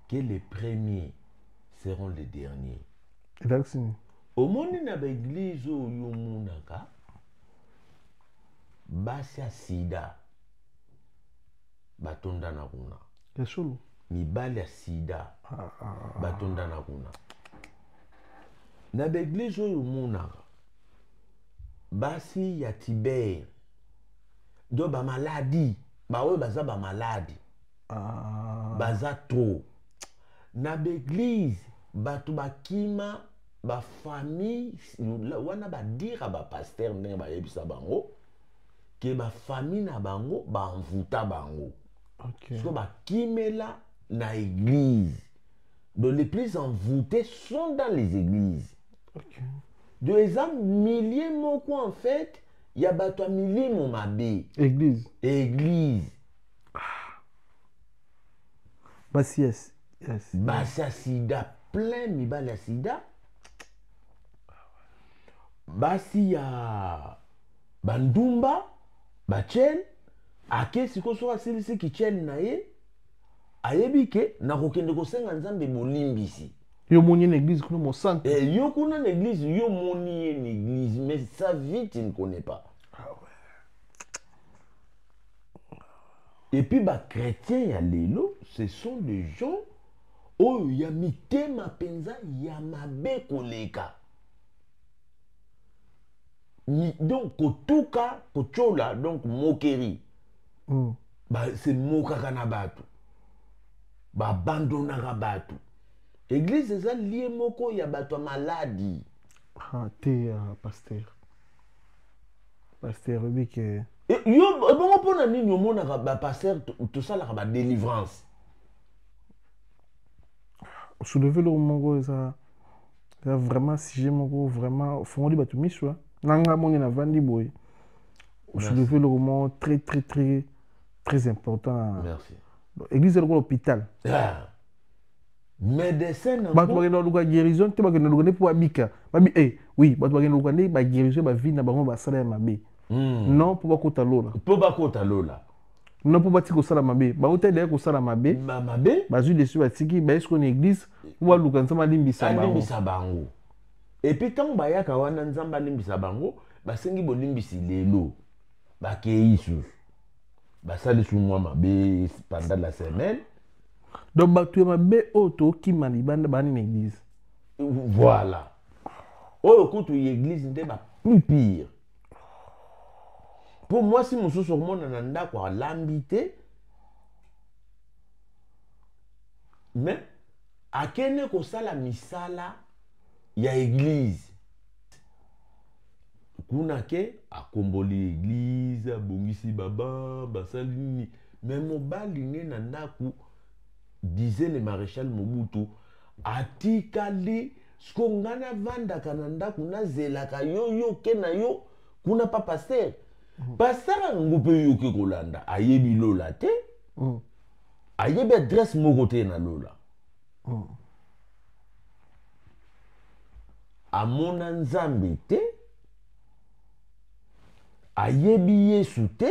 que les premiers seront les derniers. Exactement. Au monde na baeglise oyo monaka basi ya sida batondana kuna. Kesolo. Mibali ya sida batondana kuna. Na baeglise oyo monaka basi ya Tibère do ba maladie bawe baza ba maladie baza trop. Na baeglise bato bakima ba famille wana badira ba pasteur ndenge bayebisa bango ke ba famille na bango ba envuta bango. Okay. So bakimela na église. Donc les plus envoûtés sont dans les églises. Okay. De exemple milliers moko en fait il y a bato milliers mon mabé. Église. Église. Basi yes. Basi ya sida plein mibali ya sida. Basi ya bandumba bachel ake sikoso asilisi kichel na ye ayebi ke nakokende kosenga nzambe bolimbisi. Yo moni na église kuna mo centre. Yo kuna na église yo moni une église mais sa vie tu ne connais pas. Ah ouais. Et puis ba chrétiens ya lelo ce sont des gens oyo ya mitema penza ya mabe koleka. Donc kotuka kochola donc moquerie. Bah c'est mokaka na bato. Ba abandonnaka bato. Église eza lié moko ya bato maladie. Te pasteur. Pasteur obi ke yo bongo pona nini omonaka ba pasteur tosalaka ba délivrance. Soulever le mongo ça vraiment sujet moko vraiment fongoli bato miswa. Nanga moni na vandi boy. Soulever le moment très très très très important. Merci. Église est l'hôpital. Médecin na bato bakenda luka guérison te bakenda luka pour abika. Babi oui, bato bakenda luka ne ba guérison ba vie na bango ba sala ya mabe. Non pour bakota lola. Pour bakota lola. Non pour batiko sala mabe. Ba hôtel ko sala mabe. Mabe. Ba zu dessus batiki ba esko na église ou luka nzamba limbisa bango. Limbisa bango. Et puis tant bayaka wana nzamba limbisa bango, basengi bolimbisi lelo. Bakei su. Basali su mwa mabe pendant la semaine. Donc bato mabe oto ki malibanda bani na église. Voilà. Oh kutu l'église nde ba plus pire. Pour moi si musu sur mon nanda kwa lambité mais akene ko sala misala ya église. Kuna ke akomboli église, abongisi baba, basali nini. Mais mobali ne nandaku disait le maréchal Mobutu atikali skongana vanda kananda kuna zelaka yo ke na yo kuna pa pasteur. Pasteur ngupe yo ke kolanda ayebi lola te. Ayebi adresse moko te na lola. Amona nzambe te. Ayebi Yesu te.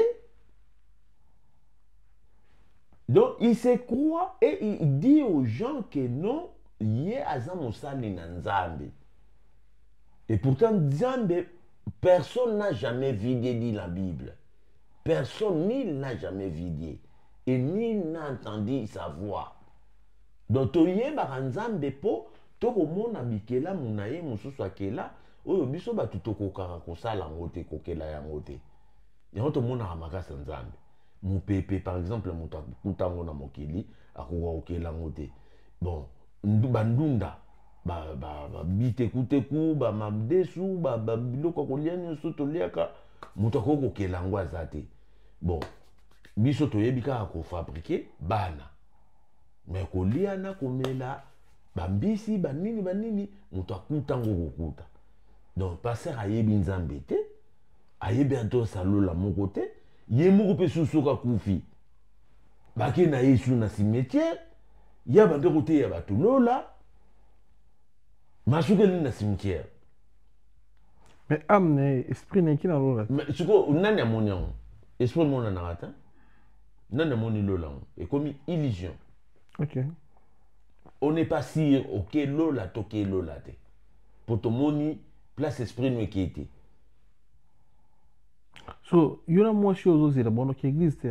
Donc il se croit et il dit aux gens que non, yé azam osali na nzambe. Et pourtant nzambe, personne n'a jamais vidé dit la Bible. Personne ni n'a jamais vidé et ni n'a entendu sa voix. Donc toye ba nzambe po to komona bikela munaye mususu akela oyo biso batu tokokaka kosala ngote kokela ya ngote. Yango to mona makasa nzambe. Mupepe par exemple mutango na mokili akoka okela ngote. Bon, bandunda bite kuteku ba mabdesu ba biloko kolia nyonso toliaka mutako kokela ngo azate. Bon, biso toyebika ko fabriquer bana. Mais kolia na komela bambisi banini mutakuta ngo kokuta. Donc passer ayebi nzambe te ayebi ato salola moko te ye moko pe susuka kufi bake na ye sur na cimetière ya bande côté ya bato lola masukeli na cimetière mais âme ne esprit ne qui na lola mais siko nani amoni yango esprit mona na rata nani amoni lola et comme illusion. ok on n'est pas sûr ok lola toke lola te pour ton moni place esprit nous qui était so yona moi chose ozela bono ki église te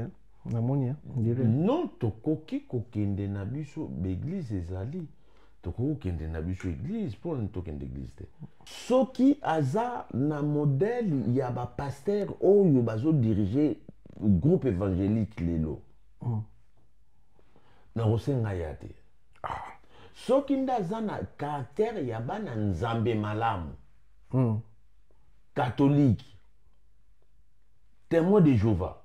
na moni ndire non tokoki kokende na biso l'église ezali tokoki kokende na biso église pour ne tokende église te soki aza na modèle ya ba pasteur oyo bazo diriger groupe évangélique lelo na kosenga ya te soki ndaza na caractère ya bana nzambe malamu catholique témoin de Jéhovah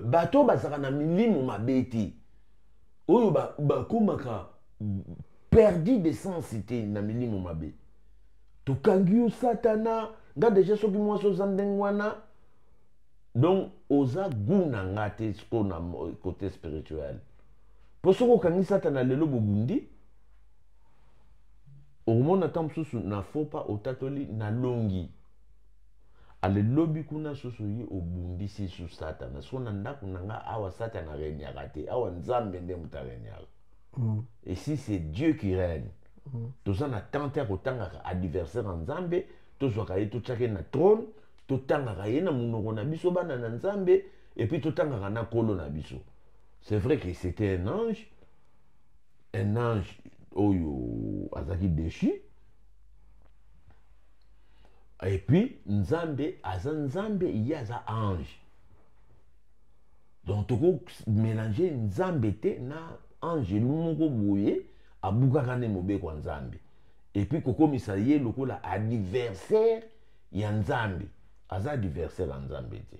bato bazaka na milimo mabeti oyo bakomaka perdu de sens te na milimo mabe tokangi yo satana nga déjà soki mwasi oza ndenge wana donc oza gu na nga te siko na côté spirituel po soki okangi satana lelo bobundi okomona ta mosusu na fopa otatoli na longi alelobi kuna susu ye obundisi su satana so na ndako na nga awa satana renyaka te awa nzambe nde moto arenyaka et si c'est Dieu qui règne toza na tante ya kotangaka adversaire ya nzambe tozwaka ye totiaka ye na trône totangaka ye na monoko na biso bana na nzambe et puis totangaka na kolo na biso. C'est vrai que c'était un ange oyo azaki déchu. Et puis nzambe aza nzambe il aza ange. Donc toko mélanger nzambe te na ange moko boye abukaka ne mobeko nzambe. Et puis kokomisa ye lokola adversaire ya nzambe. Aza adversaire ya nzambe te.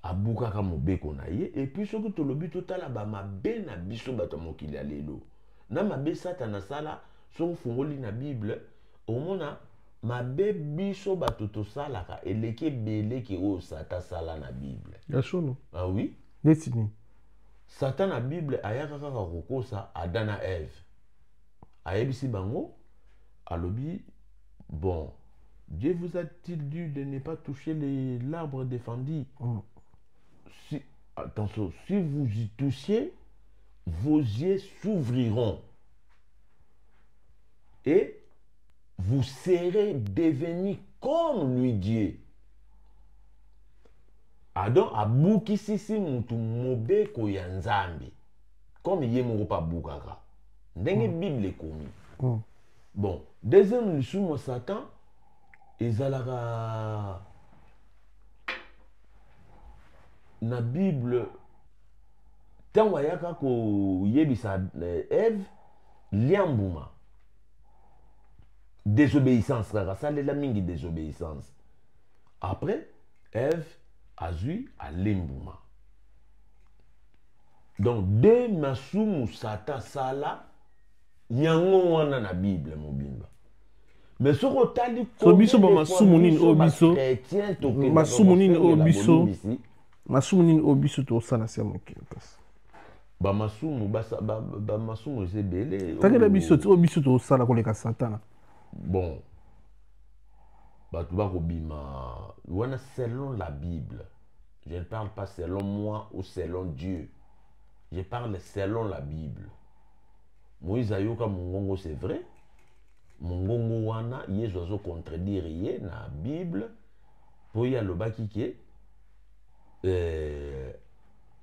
Abukaka mobeko na ye et puis soki tolobi totala ba mabe na biso bato mokili ya lelo. Na mabe satana sala soki fungoli na Bible omona mabe biso bato tosalaka eleki beleki oyo sata sala na Bible. Yasono. Ah oui? Destiny. Satan na Bible ayaka kaka kokosa Adam na Ève. Ayebisi bango alobi bon Dieu vous a-t-il dit de ne pas toucher l'arbre défendu? Si, attention, si vous y touchiez, vos yeux s'ouvriront et vous serez devenus comme lui Dieu. Adam abuki sisi mutu mobeko ya nzambe comme ye moko pa bukaka ndenge Bible komi. Bon, deuxième lisumo Satan ezalaka na Bible tango ayaka ko yebisa Ève liambuma désobéissance kaka salela mingi désobéissance. Après Ève azui alembuma. Donc de masumu Satan sala yango wana na Bible mobimba. Mais ce que tu as dit, so biso ba masumu nini obiso masumu nini obiso masumu nini obiso to sana sia mokili kasi ba masumu ba masumu c'est belé takela biso to sala koleka satana. Bon batuba kobima wana selon la Bible. Je ne parle pas selon moi ou selon Dieu. Je parle selon la Bible. Moïse ayoka mongongo, c'est vrai. Mongongo wana yesu azo contredire ye na Bible po ya lobaki ke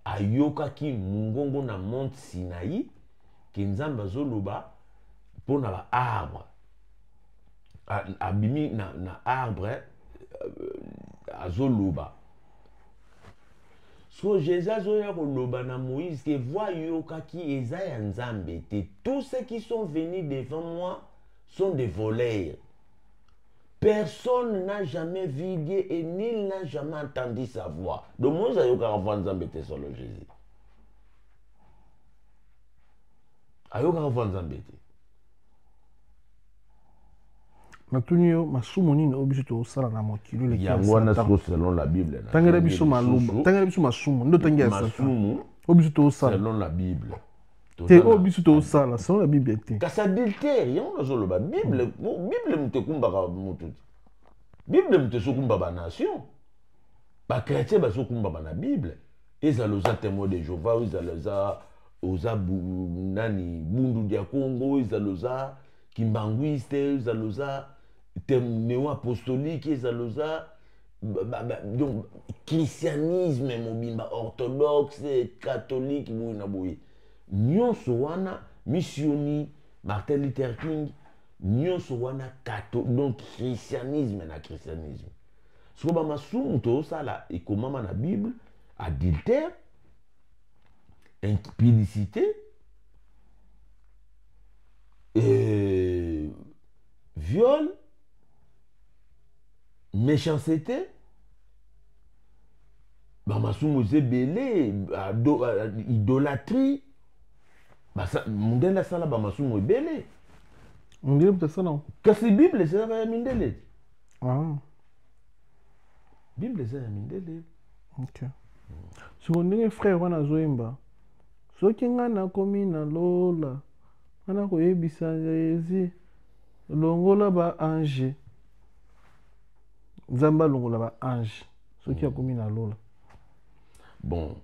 ayoka ki mongongo na Mont Sinaï ke nzambe azo loba po na ba arbre abimi na arbre azo loba. So Jésus azoya koloba na Moïse ke voyoka ki eza ya nzambe te. Tous ceux qui sont venus devant moi sont des voleurs. Personne n'a jamais vu Dieu et nul n'a jamais entendu sa voix. Donc moi, je vais avoir Nzambe te solo Jésus. Ayoka avoir Nzambe te. Natunio masumu nini obiso to sala na mokilo le yango na selon la Bible. Tangere biso maluba, tangere biso masumu, ndo tangia sala. Masumu Obiso to sala selon la Bible. Te obiso to sala selon la Bible te. Kasa adultère, yango na zolo ba Bible, Bible mtekumba ka mutu. Bible mtesukumba ba nation. Ba chrétien ba sukumba ba na Bible. Ezaloza témoin de Jéhovah, ezaloza oza nani bundu dia Congo, ezaloza kimbanguiste, ezaloza néo apostolique, ezaloza donc christianisme mobimba orthodoxe, catholique bouna boui. Nyonso wana missioni Martin Luther King, nyonso wana donc christianisme na christianisme. So ba masumu to sala ekomama na Bible, adultère, impudicité, viol, méchanceté, bamasumu ebele, idolâtrie, mundele sala bamasumu ebele. Mundele peut ça non. Kasi Bible c'est la mindele. Ah. Bible c'est la mindele. OK. Siko ndenge frère wana zoyemba. Soki nga nakomi na lola. Ana koyebisa Jésus. Longola ba ange. Nzamba longola ba ange. Soki akomi na lola. Bon,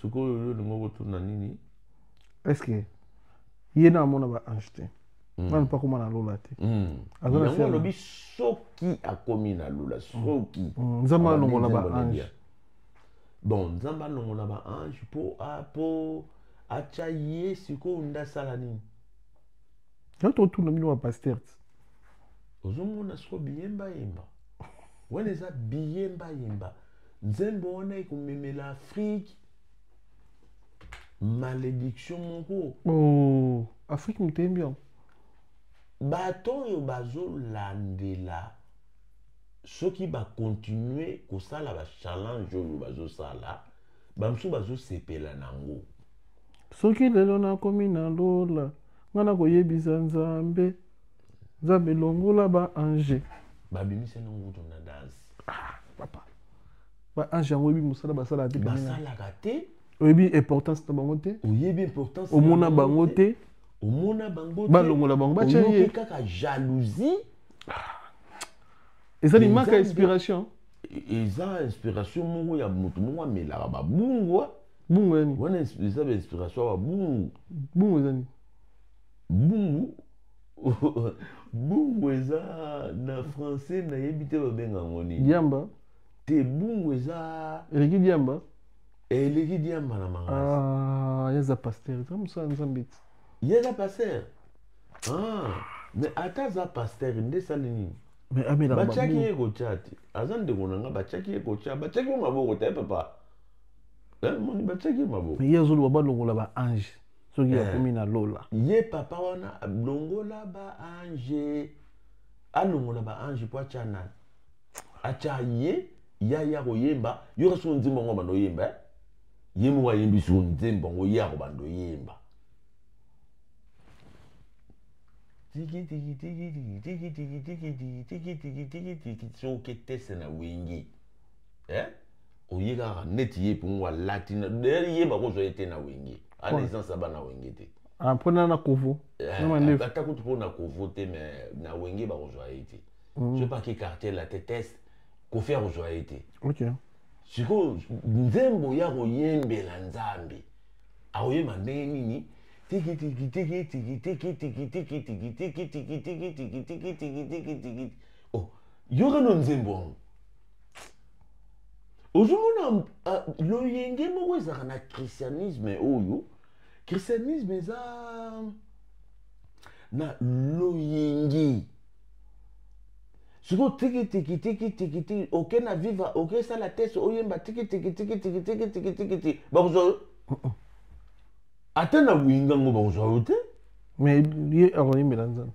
siko yo longo tuna nini? Est-ce que yena mona ba ange te? Nana pa koma na lola te. Azana lobi soki akomi na lola, soki. Nzamba longola ba ange. Bon, nzamba longola ba ange po acha ye siko nda sala nini? Quand on tourne mino pasteur. Ozomona siko biyemba yemba. Wana eza biyemba yemba. Nzembo wana ekomemela Afrique. Malédiction moko. Oh, Afrique mutembia. Bato yo bazo landela. Soki ba continuer ko sala ba challenge yo bazo sala, bamsu bazo sepela nango. Soki lelo na komi na lola, ngana koyebisa Nzambe. Nzambe longola ba ange. Ba bimise nango to na danse. Ah, papa. Ba ange yango bi musala basala te. Basala kate. Oyebi importance na bango te. Oyebi importance. Omona bango te. Omona bango te. Balongola bango ba chaye. Oyoki kaka jalousie. Et ça il manque inspiration. Eza inspiration moko ya mutu moko amelaka babungu. Bungu yani. Wana eza ba inspiration ya bungu. Bungu yani. Bungu. Bungu eza na français na yebi te babenga ngoni. Diamba. Te bungu eza. Eleki diamba. Eleki diamba na mangasi. Ah, yeza pasteur. Comme ça Nzambe. Yeza pasteur. Ah, mais ata za pasteur nde sali nini? Mais amela ba chaki yeko chati. Azande konanga ba chaki yeko chati. Ba chaki maboko te papa. Moni ba chaki maboko. Mais yazolo ba longola ba ange. Soki akomi na lola. Ye papa wana longola ba ange. Alongola ba ange po chana. Acha ye ya koyemba, yo so nzimbo ngo bando yemba. Yemu wa yembi so nzimbo ngo ya ko bando yemba. Tiki tiki tiki tiki tiki tiki tiki tiki tiki tiki tiki so ke tese na wingi. Oyega neti ye pungwa latina. Der ye ba ko so ete na wingi. Ana essence ba na wingi te. Ah, pona na kovo. Ata ko to na kovo te mais na wingi ba ko so ete. Je pas que quartier la test. Ko faire aujourd'hui été. OK. Siko nzembo ya koyembela Nzambe. Aoyema ndenge nini? Tiki tiki tiki tiki tiki tiki tiki tiki tiki tiki tiki tiki tiki tiki tiki tiki. Oh, yoga no nzembo. Ozomona loyenge moko ezaka na christianisme oyo. Christianisme eza na loyenge. Siko tiki tiki tiki tiki tiki ok na viva ok ça la tête oyemba tiki tiki tiki tiki tiki tiki tiki tiki babuzo atana winga ngo babuzo te mais ye akoyembela Nzambe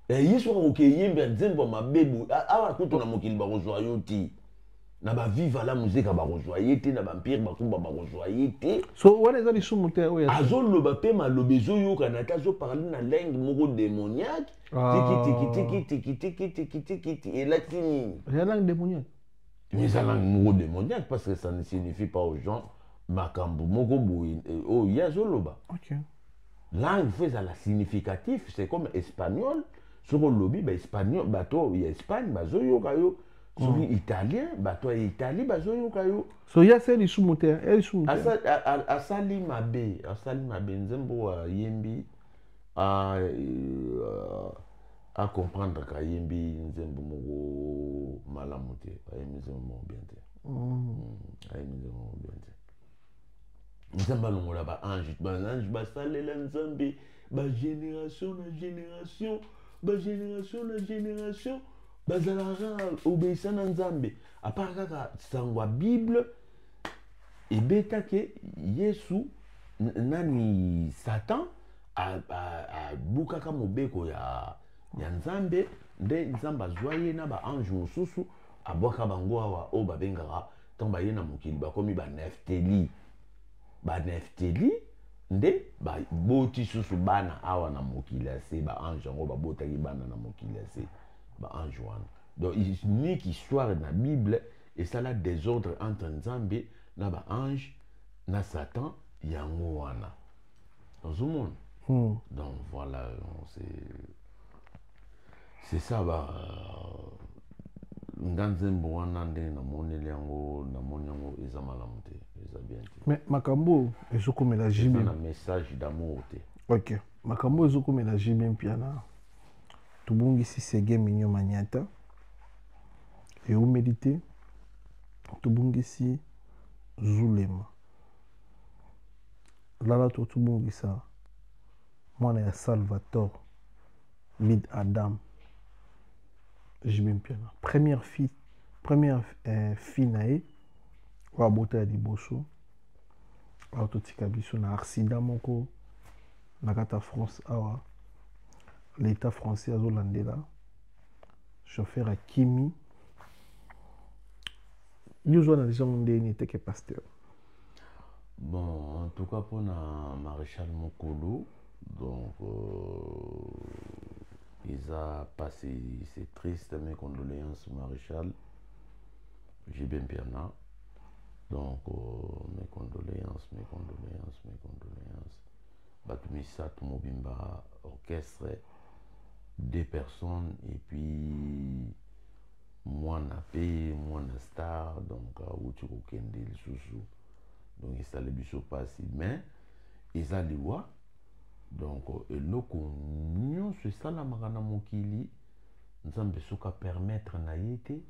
yesu ko yemba nzembo mabebu awa kuto na mokili babuzo ayoti na ba viva la musique ba rejoyer te na ba empire ba kumba ba rejoyer te so wana eza lisumu te oyo azoloba pe maloba ezoyokana te azoparle na langue moko démoniaque tiki elati nini ya langue démoniaque mais eza langue moko démoniaque parce que ça ne signifie pas aux gens makambo moko boye oyo ye azoloba langue fo ezala significatif c'est comme espagnol soki olobi baespagnol bato ya espagne bazoyoka yo soki italien bato ya italie bazoyoka yo so ya se lisumu te asali mabe nzembo ayembi acomprendre ka ayembi nzembo moko malamu te ayembi nzembo moko bien te ayembi nzembo moko bien te nzambe alongola baange basalela nzambe bagénération na génération bazalaka obéissa na nzambe apart kaka sango ya bible ebetake yesu nani satan abukaka mobeko ya nzambe nde nzambe azwa ye na baange mosusu abwaka bango awa oyo babengaka ntango baye na mokili bakomi banefteli nde baboti susu bana awa na mokili ya se baange yango babotaki bana na mokili ya se baange wana donc unique histoire na bible esala désordre entre nzambe na baange na satan yango wana ozomona donc voilà c'est ça nga nzembo wana ndenge namoni yango eza malamu te eza bien te mais makambo ezokomela jibe na message d'amour te ok makambo ezokomela jibe mpiana tobungisi Sege Mignon Maniata eumeli te tobungisi Zulema lala tobungisa mwana ya Salvatore Lid Adam jibe mpiana première fille na ye oyo abota ya liboso awa totika biso na accident moko na kati ya France awa l'état français azolandela chauffeur akimi nyonso wana deja mondeni eteke pasteur bon en tout cas pour na maréchal Mokolo donc ils a passé c'est triste mes condoléances maréchal Jibem Piana donc mes condoléances Batumisa Tumobimba orchestre 2 personnes et puis moi na star donc où tu kende sous donc il s'allait biso passer mais ils a liwa donc eloko nyonso esalamaka na mokili nzambe soka permettre na ye te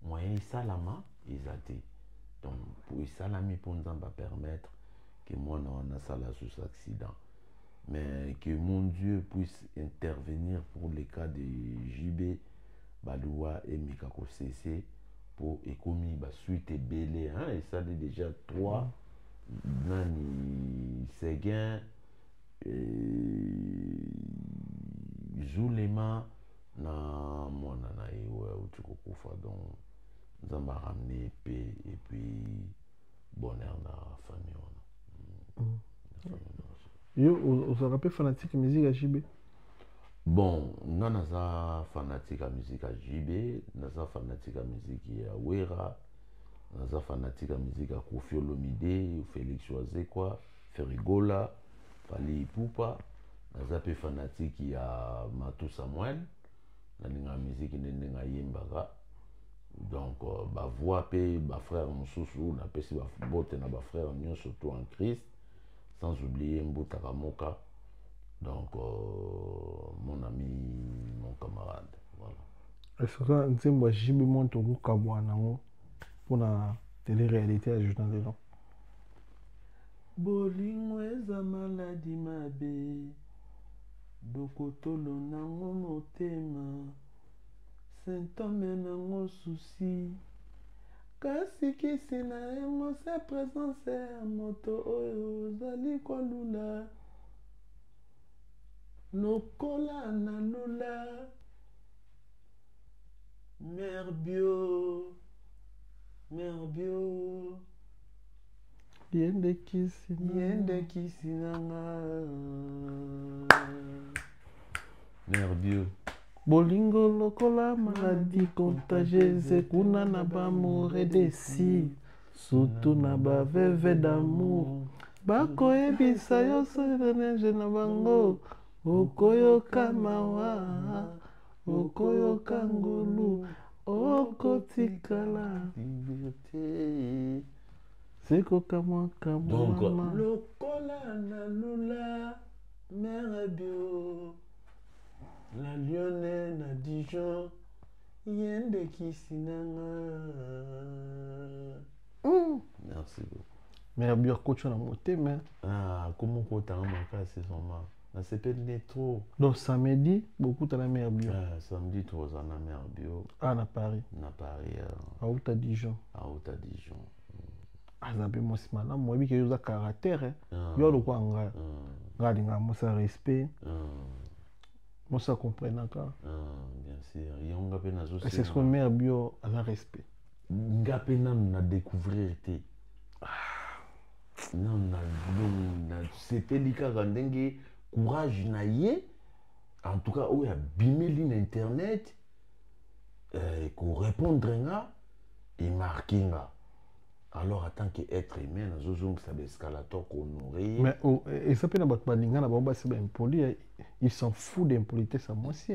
moyen esalama eza te donc pour esalami mpo nzambe permettre que mwana wana asala sous accident mais que mon Dieu puisse intervenir pour le cas de JB Baloua et Mikako CC pour économiser la suite belé hein et ça dit déjà 3 nani Seguin Zulema na mwana na ewa utukokufa donc nzamba ramener paix et puis bonheur na famille yo ozalaka mpe fanatique musique ya JB bon nga naza fanatique ya musique ya JB naza fanatique ya musique ya Wera naza fanatique ya musique ya Koffi Olomide Félix Wazekwa Ferigola Fally Ipupa naza mpe fanatique ya Matou Samuel nalinga musique ndenge ngayembaka donc bavoix mpe bafrère mosusu napesi babote na bafrère nyonso to en Christ sans oublier Mbutaka Moka donc mon ami mon camarade voilà est-ce nzembo ya JB monto kokabwa nango mpona télé-réalité ya journal lelo bolingo eza maladi mabe bokotolo nango motema symptôme nango susi kasi kisi na yango se présence ya moto oyo ozali kolula lokola na lula mer bio Mère bio. Yende kisi. Yende kisi nanga. Mère bio. Bolingo lokola maladie contagieuse kuna na bamour desi surtout na baveve d'amour bakoyebisa yo solenege na bango okoyoka mawa okoyoka ngolu okotikala Liberté. sekokamwa Donc, kamwa lokola na lula, mère bio. La Lyonnais na Dijon, yende kisinanga. Merci beaucoup. mais bien coach na motema. Ah, comment tu as remarqué ces moments? Ça s'appelle trop. Donc samedi beaucoup à la mère bio. Ah, samedi, tu vas en mère bio. Ah na Paris. Na Paris. À Outa Dijon. À Outa Dijon. Ah ça peut moi si malin moi bi que yo za caractère. Yo lo kwa nga. Nga linga mo sa respect. Moi ça comprenant ka. Bien sûr. Yonga pe na zo. C'est ce que mère bio a un respect. Nga pe na découvrir te. Non, c'était le ndenge courage na ye. En tout cas, où il y a bimeli internet, qu'on répondre nga et marquer nga. Alors, en tant qu'être humain, nous ça escalator qu'on nourrit. Mais et ça peut na bat balinga na ba c'est impoli, il s'en fout d'impolitesse à moi aussi.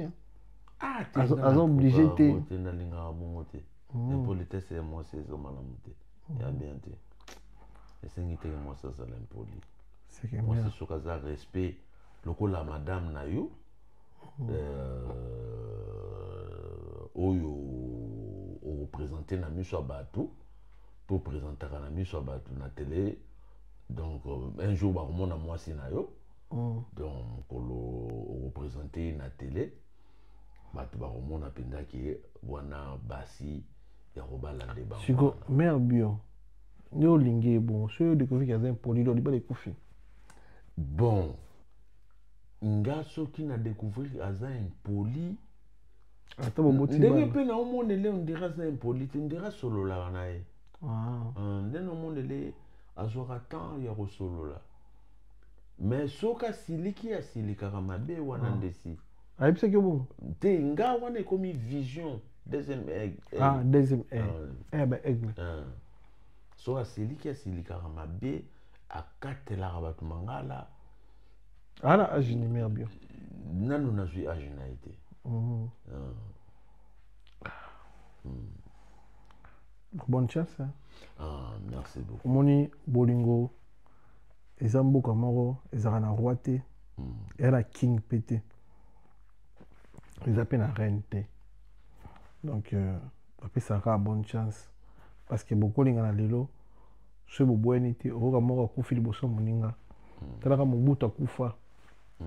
Ah, t'es obligé de t'es na linga bongote. Impolitesse c'est moi c'est ça malamuté. Il y a bien te. Et c'est que moi ça l'impoli. C'est que moi c'est sur ça respect lokola madame na yo. Oyo o représenter na miso bato pour présenter na miso bato na télé. Donc un jour ba komona moi si na yo. Donc o représenter na télé. Bato ba komona penda ki wana basi ya robala de ba. Siko mère bio. Yo lingé bon, ceux de Kofi qui a un poli do pas de Kofi. Bon. Nga soki na découvrir aza impoli. Ata boboti ba. Ndenge pe na omone le on dira za impoli, te ndira solo la na ye. Ndenge omone le azwaka temps ya ko solo la. Mais soka siliki ya silika mabe wana ndesi. Ayebisa ke bon. Te nga wana komi vision deuxième egg. Ah, deuxième egg. Eh ben egg. Soka siliki ya silika mabe akatela bato mangala. Ala ajini mère bio. Nanu na zui ajina été. Bonne chance. Hein? Ah, merci beaucoup. Moni bolingo ezambuka moko ezaka na roi te. Era king pété. Ils appellent la reine te. Donc après ça a bonne chance parce que beaucoup linga na lelo ce boboeni te oka moko kufi liboso moninga. Talaka mobuta kufa.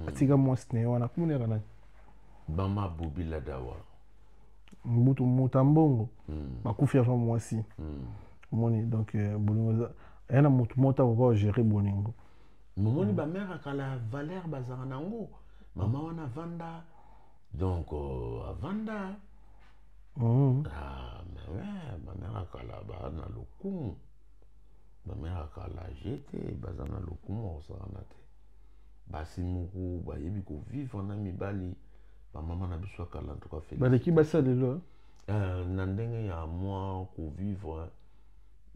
Atika mwasne wana kumunera na Bama Bobila Dawa. Mbutu mutambongo. Bakufi ya mwasi. Moni donc bolingo ena mutu mota ko gérer bolingo. Momoni ba mère akala Valère bazara nango. Mama wana vanda. Donc à vanda. Ah mais ouais, ba mère akala ba na lokumu. Ba mère akala jete bazana lokumu osana te. Basi muku ba yebi ko vivre na mibali ba mama na biso kala en tout cas ba leki basa lelo na ndenge ya moi ko vivre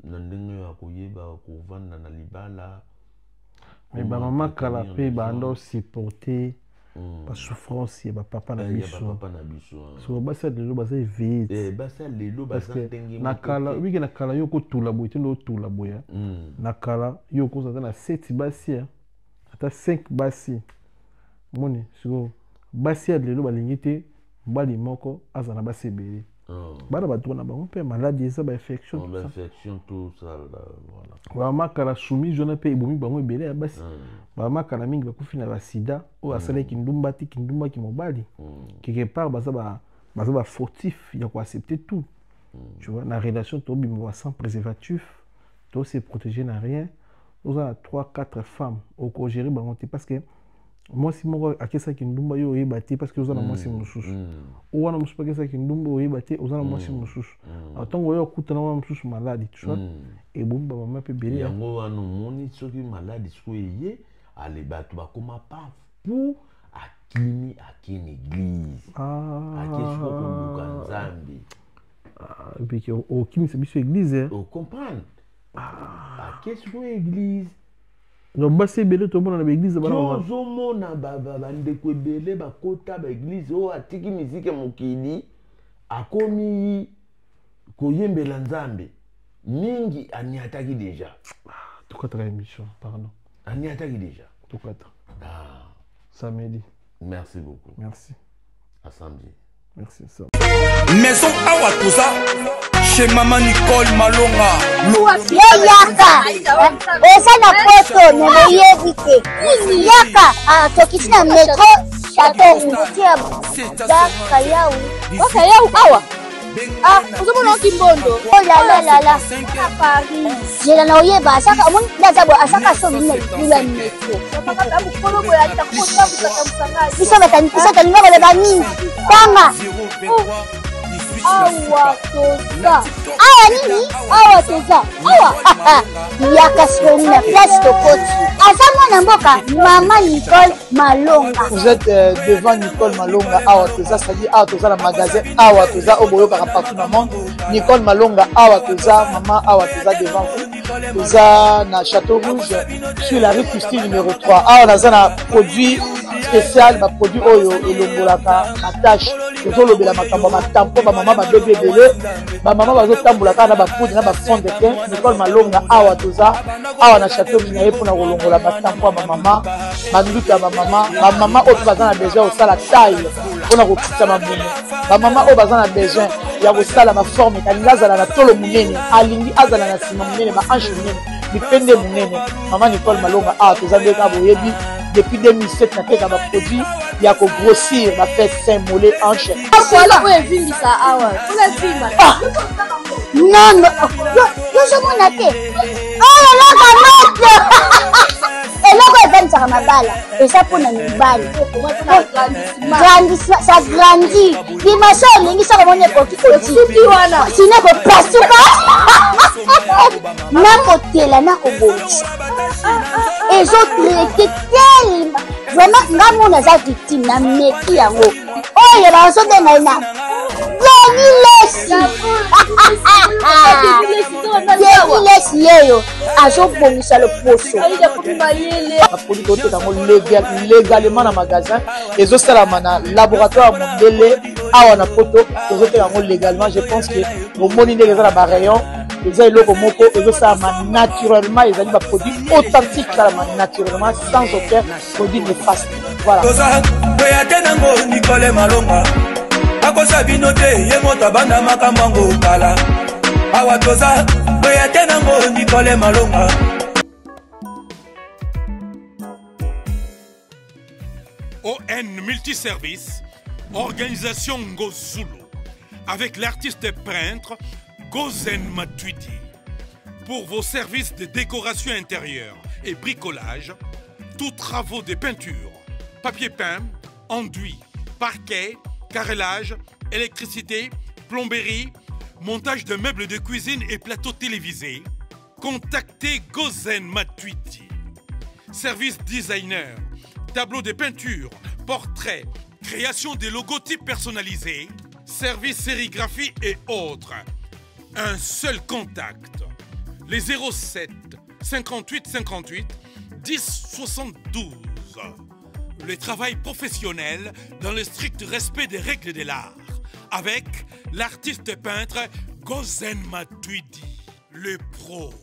na ndenge ya ko yeba ko vanda na libala mais ba mama kala pe ba ndo supporter ba souffrance ya ba papa na biso so basa lelo basa vite basa lelo basa ndenge na kala wiki na kala yo ko tula boy tendo tula boya na kala yo ko za na 7 basi ata 5 basi moni siko basi ya lelo balingi te mbali moko azana basi ebele bana bato na bango mpe maladie eza infection tout ça voilà bamakala soumise wana mpe ebomi bango ebele ya basi bamakala mingi bakufi na basida oyo asalaki ndumba ti kindumbaki mobali quelque part baza ba fautif ya koaccepter tout tu vois na relation tobima sans préservatif to se protéger na rien oza na 3-4 femmes okogérer bango te parce que Moi, si moi, à qu'est-ce qui nous baille au bâti parce que vous en avez moi, c'est mon sous. Ou on a pas qu'est-ce qui nous baille au bâti, vous en avez moi, c'est mon sous. Attends, vous avez écouté moi, mon sous malade, tu vois. Et bon, bah, maman peut bélir. Yango wana moni soki malade soyez allez battu ba comment pas pour akini akini église. Akini ko luka nzambi. Et puis au kimi c'est biso église hein. On comprendre. Akini ko église. Donc bah c'est belé tout le monde dans l'église ba na ba ndeko belé ba kota ba église o atiki musique mokili akomi koyembela nzambe. Mingi aniataki déjà. Tout quatre émission, pardon. Aniataki déjà. Tout quatre. Samedi. Merci beaucoup. Merci. À samedi. Merci. Ça. Maison Awatusa chez Maman Nicole Malonga. Yaka. Esa na poto ne yebite. Yaka tokisina metro chateau ngutia. Daka yau. Oka yau awa. Uzomona kimbondo. Oh la. Paris. Jela na oyeba asaka mon ndazabo asaka so mine kula metro. Papa mukolo boya takota kutamsanga. Bisa tani ngaba ba mingi. Tanga. Awa toza. Awa nini? Awa toza. Awa. Yaka soni na place tokoti. Asama na mboka Maman Nicole Malonga. Vous êtes devant Nicole Malonga Awa toza, c'est-à-dire Awa toza le magasin Awa toza au boyo partout dans le monde. Nicole Malonga Awa toza, maman Awa toza devant vous. Toza na Château Rouge sur la rue Custine numéro 3. Awa naza na produit spécial, ba produit oyo elongolaka attache. Tozolobela makambo matampo ba maman ba bébé belé, ba maman bazo tambolaka na ba poudre na ba fond de teint. Nicole Malonga Awa toza, Awa na Château Minaye pour na kolongola matampo ba maman, ba nduta ba maman oyo baza na besoin osala taille pona kokita mamumu. Ba maman oyo baza na besoin ya kosala ma forme kalinga azala na tolo munene, alingi azala na sima munene, ba hanche munene, bipende munene. Maman Nicole Malonga Awa toza ndeka boyebi depuis 2007 na teka ba produit ya ko grossir ba fait sein mollet hanche. Voilà où est vindi ça awa. Où est vindi? Non. Yo je m'en atte. Oh là là. Eloko ezanisaka mabala eza mpona mibali ça grandit dimension olingi soko moni ekoki kotiki wana sino ekopasuka nakotela nakobongisa ezotraite telema vraiment nga mona aza victime na meki yango oyo bazobenga na Lesi yeyo azobongisa loposo produit toteka ngo légalement na magasin ezosalama na laboratoire mondele awa na poto tozoteka ngo légalement. Je pense que bomoni ndenge eza na barayon eza eloko moko ezosalama naturellement, ezali baproduit authentique esalama naturellement sans aucun produit néfaste. Voilà. Nango Nicole Malonga akosa bino te ye moto abanda makambo ngo kala Awa toza boya nango Nicole Malonga. ON Multiservice, organisation Ngozulu, avec l'artiste peintre Gozen Matuidi. Pour vos services de décoration intérieure et bricolage, tous travaux de peinture, papier peint, enduit, parquet, carrelage, électricité, plomberie, montage de meubles de cuisine et plateaux télévisés, contactez Gozen Matuidi. Service designer, tableau de peinture, portrait, création des logotypes personnalisés, service sérigraphie et autres. Un seul contact, les 07 58 58 10 72. Le travail professionnel dans le strict respect des règles de l'art, avec l'artiste peintre Gozen Matuidi, le pro.